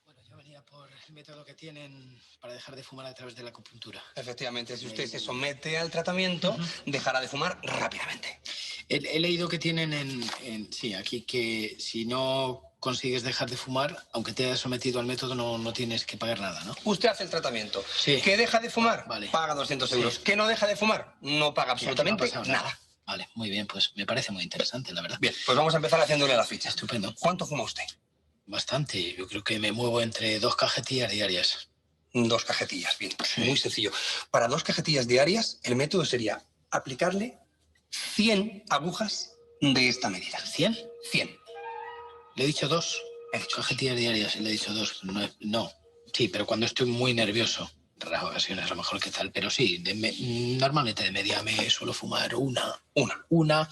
Bueno, yo venía por el método que tienen para dejar de fumar a través de la acupuntura. Efectivamente, si usted se somete al tratamiento, dejará de fumar rápidamente. He leído que tienen sí, aquí que si no consigues dejar de fumar, aunque te hayas sometido al método, no tienes que pagar nada, ¿no? Usted hace el tratamiento. Sí. ¿Que deja de fumar? Vale. Paga 200 euros. Sí. ¿Que no deja de fumar? No paga Sí, aquí absolutamente no ha pasado nada. Vale, muy bien, pues me parece muy interesante, la verdad. Bien, pues vamos a empezar haciéndole la ficha. Estupendo. ¿Cuánto fuma usted? Bastante. Yo creo que me muevo entre 2 cajetillas diarias. 2 cajetillas, bien. Sí. Muy sencillo. Para 2 cajetillas diarias, el método sería aplicarle 100 agujas de esta medida. ¿100? 100. Le he dicho 2. He dicho Cajetillas diarias, le he dicho 2. No. Sí, pero cuando estoy muy nervioso. Raras ocasiones a lo mejor que tal, pero sí, normalmente de media me suelo fumar una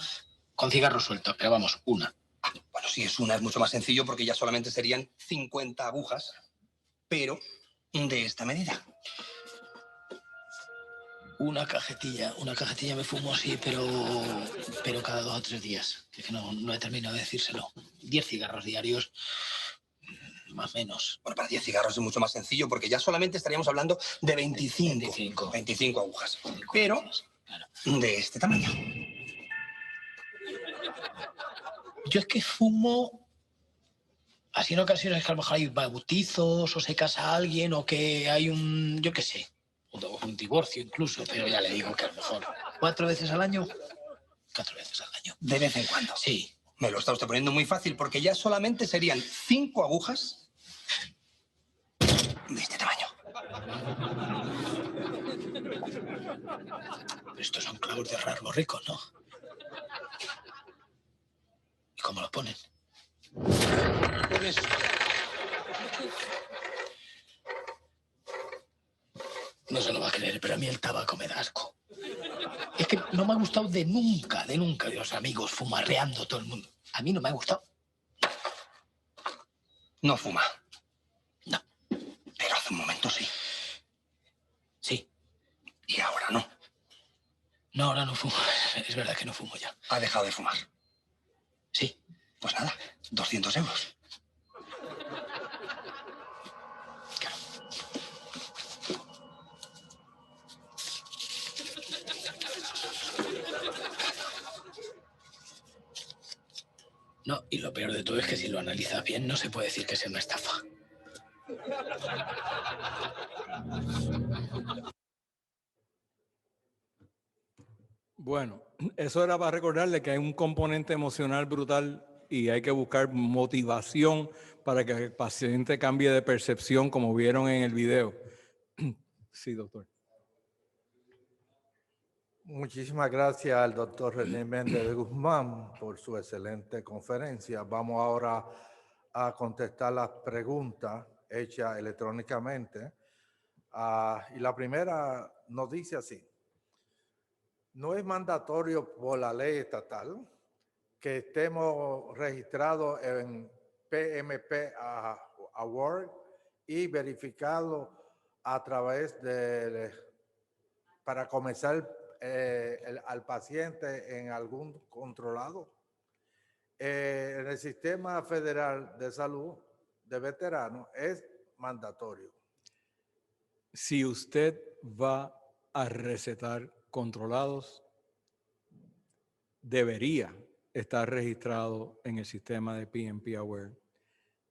con cigarros sueltos, pero vamos, una. Bueno, si es una es mucho más sencillo porque ya solamente serían 50 agujas, pero de esta medida. Una cajetilla me fumo, sí, pero cada 2 o 3 días. Es que no he terminado de decírselo. 10 cigarros diarios, más o menos. Bueno, para 10 cigarros es mucho más sencillo porque ya solamente estaríamos hablando de 25 agujas. Pero claro, de este tamaño. yo es que fumo así en ocasiones que a lo mejor hay bautizos o se casa alguien o que hay yo qué sé, un divorcio incluso, pero ya le digo que a lo mejor 4 veces al año. 4 veces al año. De vez en cuando. Sí. Me lo está usted poniendo muy fácil porque ya solamente serían 5 agujas de este tamaño. Pero estos son clavos de rasgos ricos, ¿no? ¿Y cómo los ponen? No se lo va a creer, pero a mí el tabaco me da asco. Es que no me ha gustado de nunca. Los amigos fumarreando todo el mundo. A mí no me ha gustado. No fuma. No. Pero hace un momento sí. Sí. Y ahora no. No, ahora no fumo. Es verdad que no fumo ya. Ha dejado de fumar. Sí. Pues nada, 200 euros. Claro. No, y lo peor de todo es que si lo analizas bien no se puede decir que sea una estafa. Bueno, eso era para recordarle que hay un componente emocional brutal y hay que buscar motivación para que el paciente cambie de percepción, como vieron en el video. Sí, doctor. Muchísimas gracias al doctor René Méndez de Guzmán por su excelente conferencia. Vamos ahora a contestar las preguntas hechas electrónicamente. Y la primera nos dice así: no es mandatorio por la ley estatal que estemos registrados en PMP Award y verificado a través de, para comenzar al paciente en algún controlado. En el sistema federal de salud de veteranos es mandatorio. Si usted va a recetar controlados, debería estar registrado en el sistema de PMP Aware.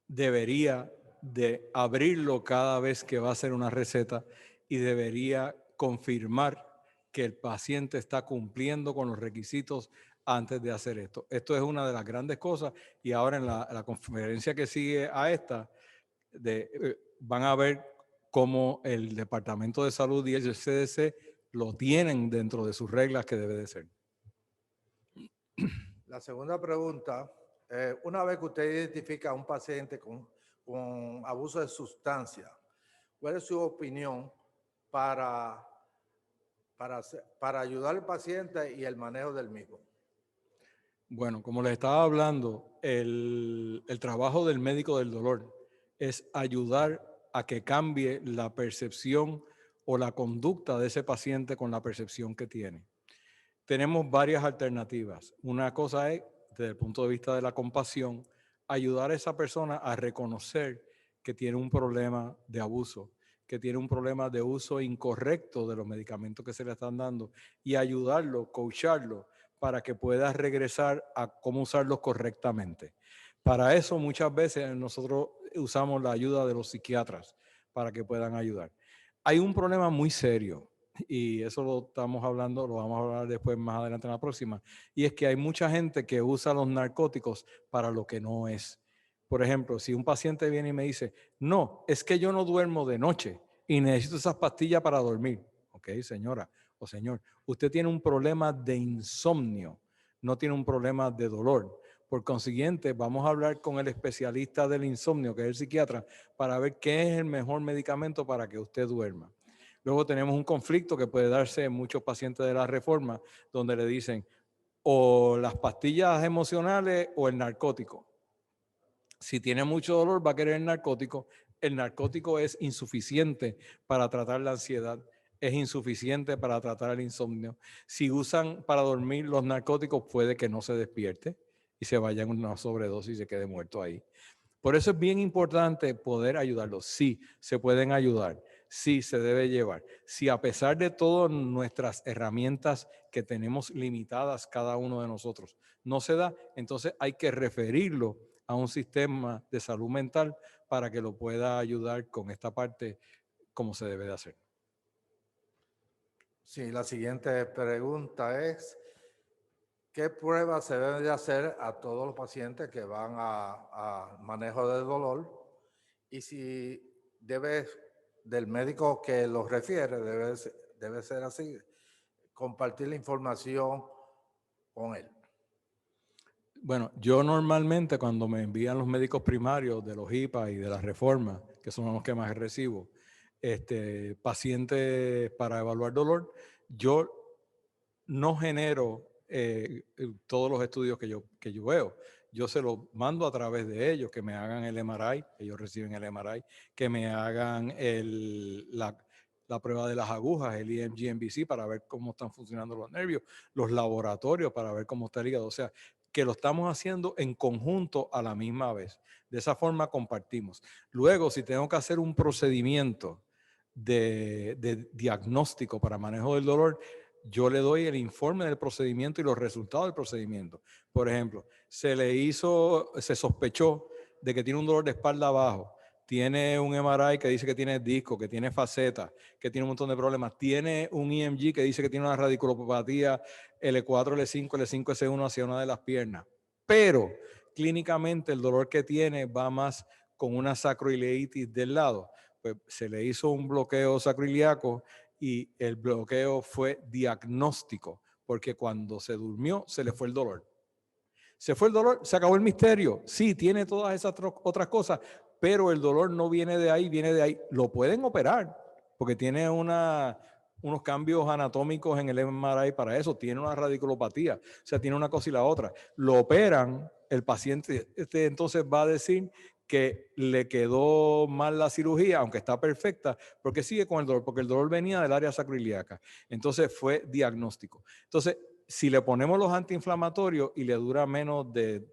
Debería de abrirlo cada vez que va a hacer una receta y debería confirmar que el paciente está cumpliendo con los requisitos antes de hacer esto. Esto es una de las grandes cosas y ahora en la conferencia que sigue a esta van a ver cómo el Departamento de Salud y el CDC lo tienen dentro de sus reglas que debe de ser. La segunda pregunta, una vez que usted identifica a un paciente con abuso de sustancia, ¿cuál es su opinión para ayudar al paciente y el manejo del mismo? Bueno, como les estaba hablando, el trabajo del médico del dolor es ayudar a que cambie la percepción o la conducta de ese paciente con la percepción que tiene. Tenemos varias alternativas. Una cosa es, desde el punto de vista de la compasión, ayudar a esa persona a reconocer que tiene un problema de abuso, que tiene un problema de uso incorrecto de los medicamentos que se le están dando y ayudarlo, coacharlo, para que pueda regresar a cómo usarlos correctamente. Para eso muchas veces nosotros usamos la ayuda de los psiquiatras para que puedan ayudar. Hay un problema muy serio y eso lo estamos hablando, lo vamos a hablar después más adelante en la próxima, y es que hay mucha gente que usa los narcóticos para lo que no es. Por ejemplo, si un paciente viene y me dice, no, es que yo no duermo de noche y necesito esas pastillas para dormir. Ok, señora o señor, usted tiene un problema de insomnio, no tiene un problema de dolor. Por consiguiente, vamos a hablar con el especialista del insomnio, que es el psiquiatra, para ver qué es el mejor medicamento para que usted duerma. Luego tenemos un conflicto que puede darse en muchos pacientes de la reforma, donde le dicen o las pastillas emocionales o el narcótico. Si tiene mucho dolor, va a querer el narcótico. El narcótico es insuficiente para tratar la ansiedad, es insuficiente para tratar el insomnio. Si usan para dormir los narcóticos, puede que no se despierte y se vaya en una sobredosis y se quede muerto ahí. Por eso es bien importante poder ayudarlos. Sí, se pueden ayudar. Sí, se debe llevar. Si a pesar de todas nuestras herramientas que tenemos limitadas cada uno de nosotros no se da, entonces hay que referirlo a un sistema de salud mental para que lo pueda ayudar con esta parte como se debe de hacer. Sí, la siguiente pregunta es: ¿qué pruebas se deben de hacer a todos los pacientes que van a manejo de dolor? Y si del médico que los refiere, debe ser así, compartir la información con él. Bueno, yo normalmente cuando me envían los médicos primarios de los IPA y de las reformas, que son los que más recibo, pacientes para evaluar dolor, yo no genero todos los estudios que yo veo. Yo se los mando a través de ellos, que me hagan el MRI, ellos reciben el MRI, que me hagan la prueba de las agujas, el EMG-NBC, para ver cómo están funcionando los nervios, los laboratorios para ver cómo está el hígado. O sea, que lo estamos haciendo en conjunto a la misma vez. De esa forma compartimos. Luego, si tengo que hacer un procedimiento de diagnóstico para manejo del dolor, yo le doy el informe del procedimiento y los resultados del procedimiento. Por ejemplo, se sospechó de que tiene un dolor de espalda abajo. tiene un MRI que dice que tiene disco, que tiene faceta, que tiene un montón de problemas, tiene un EMG que dice que tiene una radiculopatía L4, L5, L5, S1 hacia una de las piernas, pero clínicamente el dolor que tiene va más con una sacroileitis del lado. Pues se le hizo un bloqueo sacroiliaco y el bloqueo fue diagnóstico, porque cuando se durmió se le fue el dolor. Se fue el dolor, se acabó el misterio. Sí, tiene todas esas otras cosas, pero el dolor no viene de ahí, viene de ahí. Lo pueden operar, porque tiene unos cambios anatómicos en el MRI para eso, tiene una radiculopatía, o sea, tiene una cosa y la otra. Lo operan, el paciente entonces va a decir que le quedó mal la cirugía, aunque está perfecta, porque sigue con el dolor, porque el dolor venía del área sacroiliaca. Entonces fue diagnóstico. Entonces, si le ponemos los antiinflamatorios y le dura menos de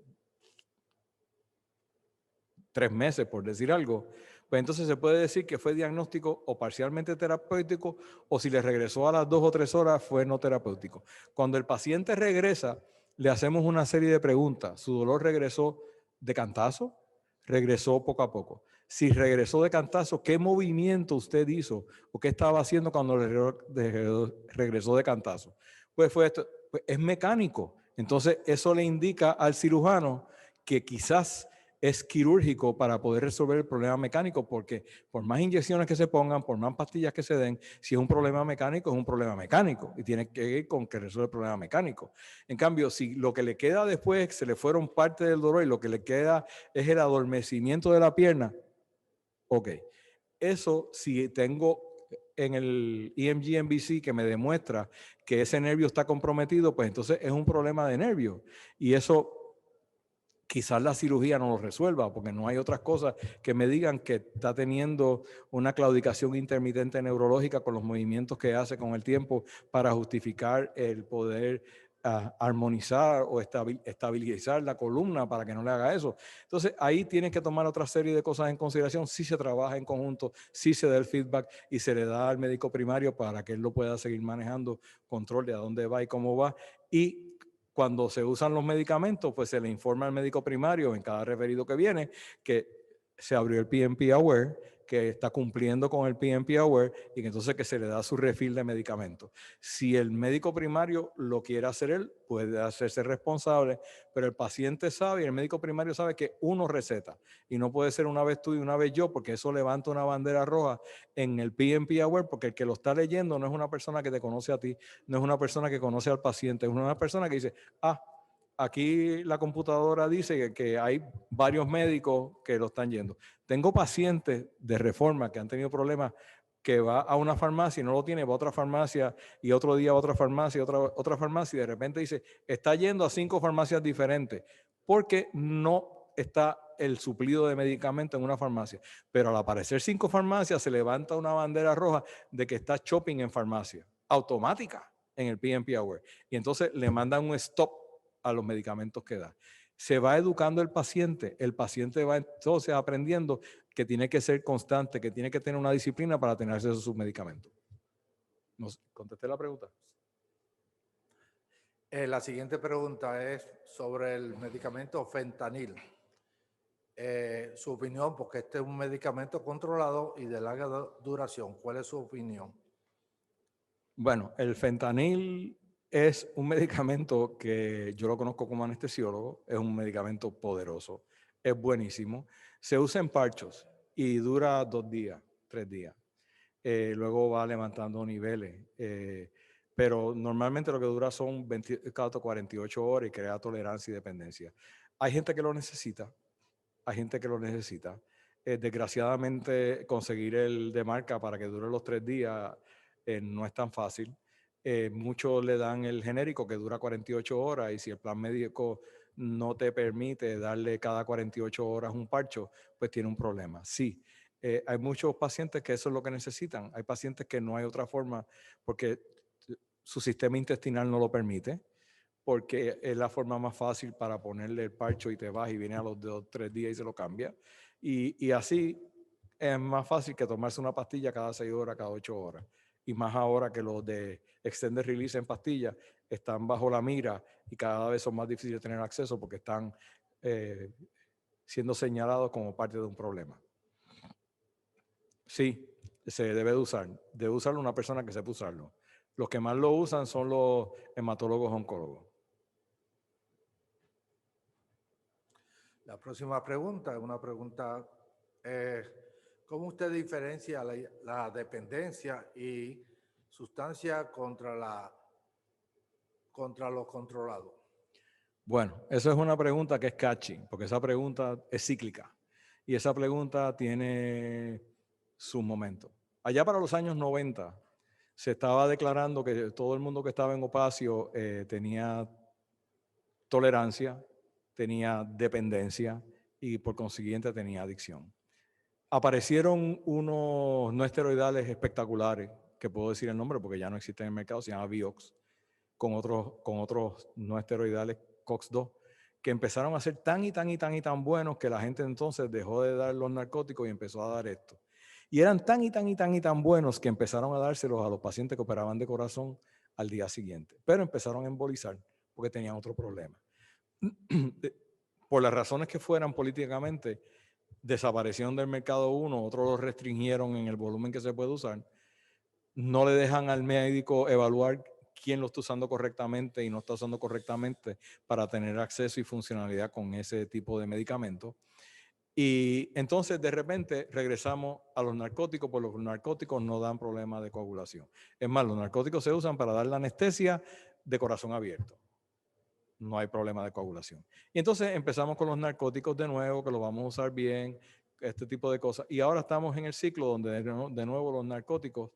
3 meses, por decir algo, pues entonces se puede decir que fue diagnóstico o parcialmente terapéutico, o si le regresó a las 2 o 3 horas fue no terapéutico. Cuando el paciente regresa, le hacemos una serie de preguntas. ¿Su dolor regresó de cantazo? ¿Regresó poco a poco? Si regresó de cantazo, ¿qué movimiento usted hizo o qué estaba haciendo cuando regresó de cantazo? Pues fue esto, pues es mecánico. Entonces eso le indica al cirujano que quizás es quirúrgico para poder resolver el problema mecánico, porque por más inyecciones que se pongan, por más pastillas que se den, si es un problema mecánico, es un problema mecánico y tiene que ir con que resuelva el problema mecánico. En cambio, si lo que le queda después, se le fueron parte del dolor y lo que le queda es el adormecimiento de la pierna, ok. Eso, si tengo en el EMG MBC que me demuestra que ese nervio está comprometido, pues entonces es un problema de nervio. Y eso quizás la cirugía no lo resuelva, porque no hay otras cosas que me digan que está teniendo una claudicación intermitente neurológica con los movimientos que hace con el tiempo para justificar el poder armonizar o estabilizar la columna para que no le haga eso. Entonces ahí tienes que tomar otra serie de cosas en consideración. Si se trabaja en conjunto, si se da el feedback y se le da al médico primario para que él lo pueda seguir manejando, control de a dónde va y cómo va. Y cuando se usan los medicamentos, pues se le informa al médico primario en cada referido que viene que se abrió el PNP Aware, que está cumpliendo con el PNP Aware y que entonces que se le da su refill de medicamentos. Si el médico primario lo quiere hacer él, puede hacerse responsable, pero el paciente sabe y el médico primario sabe que uno receta y no puede ser una vez tú y una vez yo, porque eso levanta una bandera roja en el PNP Aware, porque el que lo está leyendo no es una persona que te conoce a ti, no es una persona que conoce al paciente, es una persona que dice, aquí la computadora dice que hay varios médicos que lo están yendo. Tengo pacientes de Reforma que han tenido problemas que va a una farmacia y no lo tiene, va a otra farmacia y otro día a otra farmacia y otra farmacia y de repente dice, está yendo a 5 farmacias diferentes porque no está el suplido de medicamentos en una farmacia. Pero al aparecer 5 farmacias se levanta una bandera roja de que está shopping en farmacia, automática en el PNP Aware. Y entonces le mandan un stop a los medicamentos que da. Se va educando el paciente va entonces aprendiendo que tiene que ser constante, que tiene que tener una disciplina para tener acceso a sus medicamentos. ¿Contesté la pregunta? La siguiente pregunta es sobre el medicamento fentanil. Su opinión, porque este es un medicamento controlado y de larga duración. ¿Cuál es su opinión? Bueno, el fentanil es un medicamento que yo lo conozco como anestesiólogo, es un medicamento poderoso, es buenísimo. Se usa en parchos y dura 2 días, 3 días. Luego va levantando niveles, pero normalmente lo que dura son 48 horas y crea tolerancia y dependencia. Hay gente que lo necesita, desgraciadamente conseguir el de marca para que dure los 3 días no es tan fácil. Muchos le dan el genérico que dura 48 horas y si el plan médico no te permite darle cada 48 horas un parcho, pues tiene un problema. Sí, hay muchos pacientes que eso es lo que necesitan. Hay pacientes que no hay otra forma porque su sistema intestinal no lo permite, porque es la forma más fácil para ponerle el parcho y te vas y viene a los 2 o 3 días y se lo cambia. Y así es más fácil que tomarse una pastilla cada 6 horas, cada 8 horas. Y más ahora que los de extended release en pastillas están bajo la mira y cada vez son más difíciles de tener acceso porque están siendo señalados como parte de un problema. Sí, se debe de usar. Debe usarlo una persona que sepa usarlo. Los que más lo usan son los hematólogos oncólogos. La próxima pregunta es una pregunta, ¿cómo usted diferencia la dependencia y sustancia contra lo controlado? Bueno, eso es una pregunta que es catchy, porque esa pregunta es cíclica y esa pregunta tiene sus momentos. Allá para los años 90 se estaba declarando que todo el mundo que estaba en Opacio tenía tolerancia, tenía dependencia y por consiguiente tenía adicción. Aparecieron unos no esteroidales espectaculares, que puedo decir el nombre porque ya no existen en el mercado, se llama Vioxx, con otros no esteroidales COX-2, que empezaron a ser tan y tan y tan y tan buenos que la gente entonces dejó de dar los narcóticos y empezó a dar esto. Y eran tan y tan y tan y tan buenos que empezaron a dárselos a los pacientes que operaban de corazón al día siguiente, pero empezaron a embolizar porque tenían otro problema. Por las razones que fueran políticamente, desaparecieron del mercado uno, otros lo restringieron en el volumen que se puede usar, no le dejan al médico evaluar quién lo está usando correctamente y no está usando correctamente para tener acceso y funcionalidad con ese tipo de medicamentos. Y entonces de repente regresamos a los narcóticos, porque los narcóticos no dan problema de coagulación. Es más, los narcóticos se usan para dar la anestesia de corazón abierto. No hay problema de coagulación. Y entonces empezamos con los narcóticos de nuevo, que los vamos a usar bien, este tipo de cosas. Y ahora estamos en el ciclo donde de nuevo los narcóticos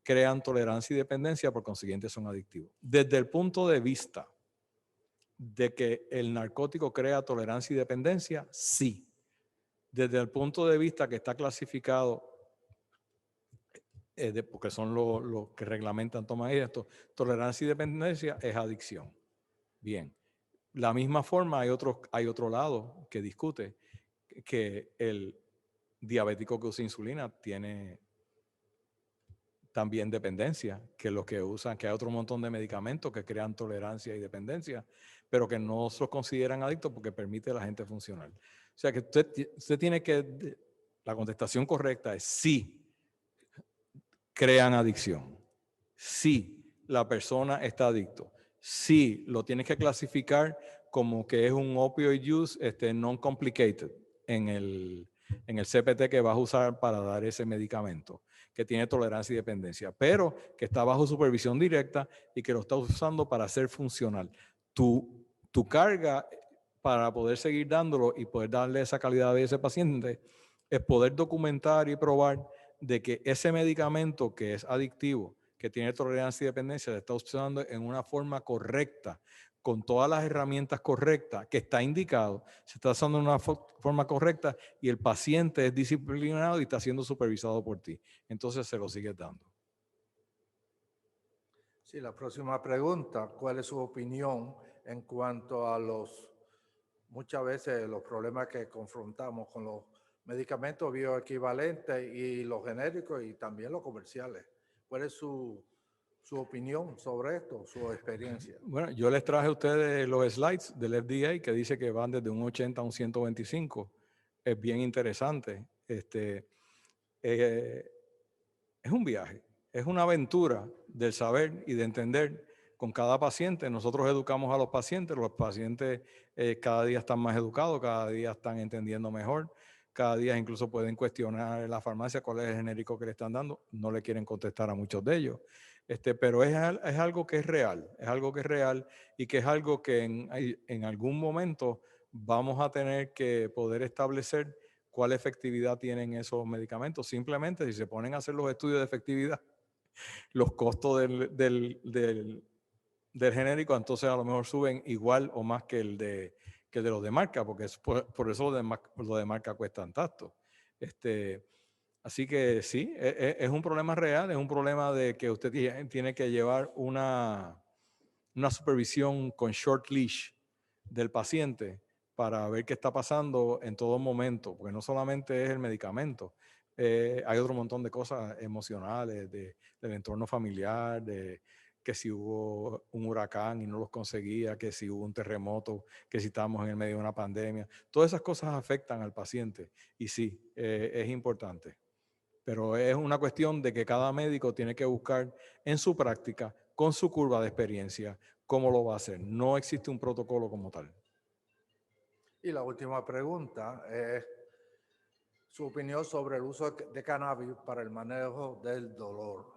crean tolerancia y dependencia, por consiguiente son adictivos. Desde el punto de vista de que el narcótico crea tolerancia y dependencia, sí. Desde el punto de vista que está clasificado, porque son los que reglamentan toma esto, tolerancia y dependencia es adicción. Bien. La misma forma hay otro lado que discute que el diabético que usa insulina tiene también dependencia, que los que usan, que hay otro montón de medicamentos que crean tolerancia y dependencia, pero que no se los consideran adictos porque permite a la gente funcionar. O sea que usted tiene que, la contestación correcta es sí, crean adicción. Sí, la persona está adicto. Sí, lo tienes que clasificar como que es un opioid use non-complicated en el CPT que vas a usar para dar ese medicamento, que tiene tolerancia y dependencia, pero que está bajo supervisión directa y que lo estás usando para ser funcional. Tu carga para poder seguir dándolo y poder darle esa calidad de vida a ese paciente es poder documentar y probar de que ese medicamento que es adictivo, que tiene tolerancia y dependencia, se está usando en una forma correcta, con todas las herramientas correctas, que está indicado, se está usando en una forma correcta y el paciente es disciplinado y está siendo supervisado por ti. Entonces se lo sigues dando. Sí, la próxima pregunta, ¿cuál es su opinión en cuanto a muchas veces los problemas que confrontamos con los medicamentos bioequivalentes y los genéricos y también los comerciales? ¿Cuál es su opinión sobre esto, su experiencia? Bueno, yo les traje a ustedes los slides del FDA que dice que van desde un 80 a un 125. Es bien interesante. Es un viaje, es una aventura del saber y de entender con cada paciente. Nosotros educamos a los pacientes cada día están más educados, cada día están entendiendo mejor, cada día incluso pueden cuestionar en la farmacia cuál es el genérico que le están dando, no le quieren contestar a muchos de ellos. Pero es algo que es real, es algo que es real y que es algo que en algún momento vamos a tener que poder establecer cuál efectividad tienen esos medicamentos. Simplemente si se ponen a hacer los estudios de efectividad, los costos del genérico entonces a lo mejor suben igual o más que el de los de marca, porque por eso los de marca cuestan tanto. Así que sí, es un problema real, es un problema de que usted tiene que llevar una supervisión con short leash del paciente para ver qué está pasando en todo momento, porque no solamente es el medicamento, hay otro montón de cosas emocionales, del entorno familiar, de que si hubo un huracán y no los conseguía, que si hubo un terremoto, que si estábamos en el medio de una pandemia. Todas esas cosas afectan al paciente y sí, es importante. Pero es una cuestión de que cada médico tiene que buscar en su práctica, con su curva de experiencia, cómo lo va a hacer. No existe un protocolo como tal. Y la última pregunta es su opinión sobre el uso de cannabis para el manejo del dolor.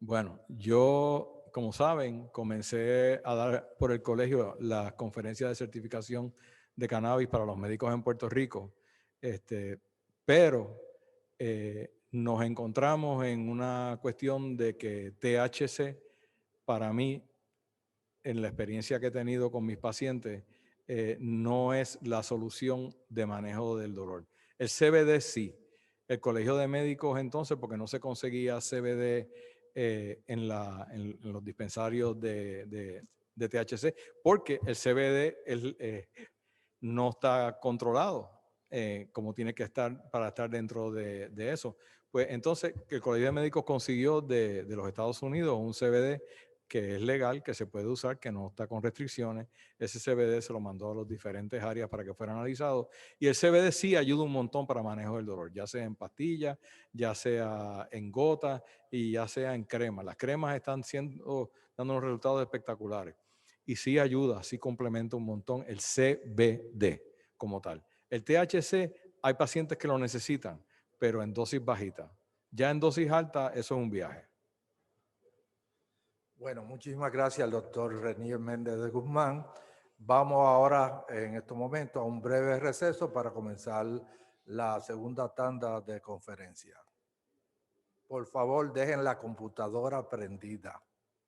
Bueno, yo, como saben, comencé a dar por el colegio las conferencias de certificación de cannabis para los médicos en Puerto Rico, pero nos encontramos en una cuestión de que THC, para mí, en la experiencia que he tenido con mis pacientes, no es la solución de manejo del dolor. El CBD sí. El colegio de médicos entonces, porque no se conseguía CBD en los dispensarios de THC, porque el CBD no está controlado como tiene que estar para estar dentro de eso. Pues entonces el colegio de médicos consiguió de los Estados Unidos un CBD que es legal, que se puede usar, que no está con restricciones. Ese CBD se lo mandó a las diferentes áreas para que fuera analizado. Y el CBD sí ayuda un montón para manejo del dolor, ya sea en pastillas, ya sea en gotas y ya sea en crema. Las cremas están dando unos resultados espectaculares. Y sí ayuda, sí complementa un montón el CBD como tal. El THC, hay pacientes que lo necesitan, pero en dosis bajitas. Ya en dosis altas, eso es un viaje. Bueno, muchísimas gracias al doctor Renier Méndez de Guzmán. Vamos ahora, en estos momentos, a un breve receso para comenzar la segunda tanda de conferencia. Por favor, dejen la computadora prendida.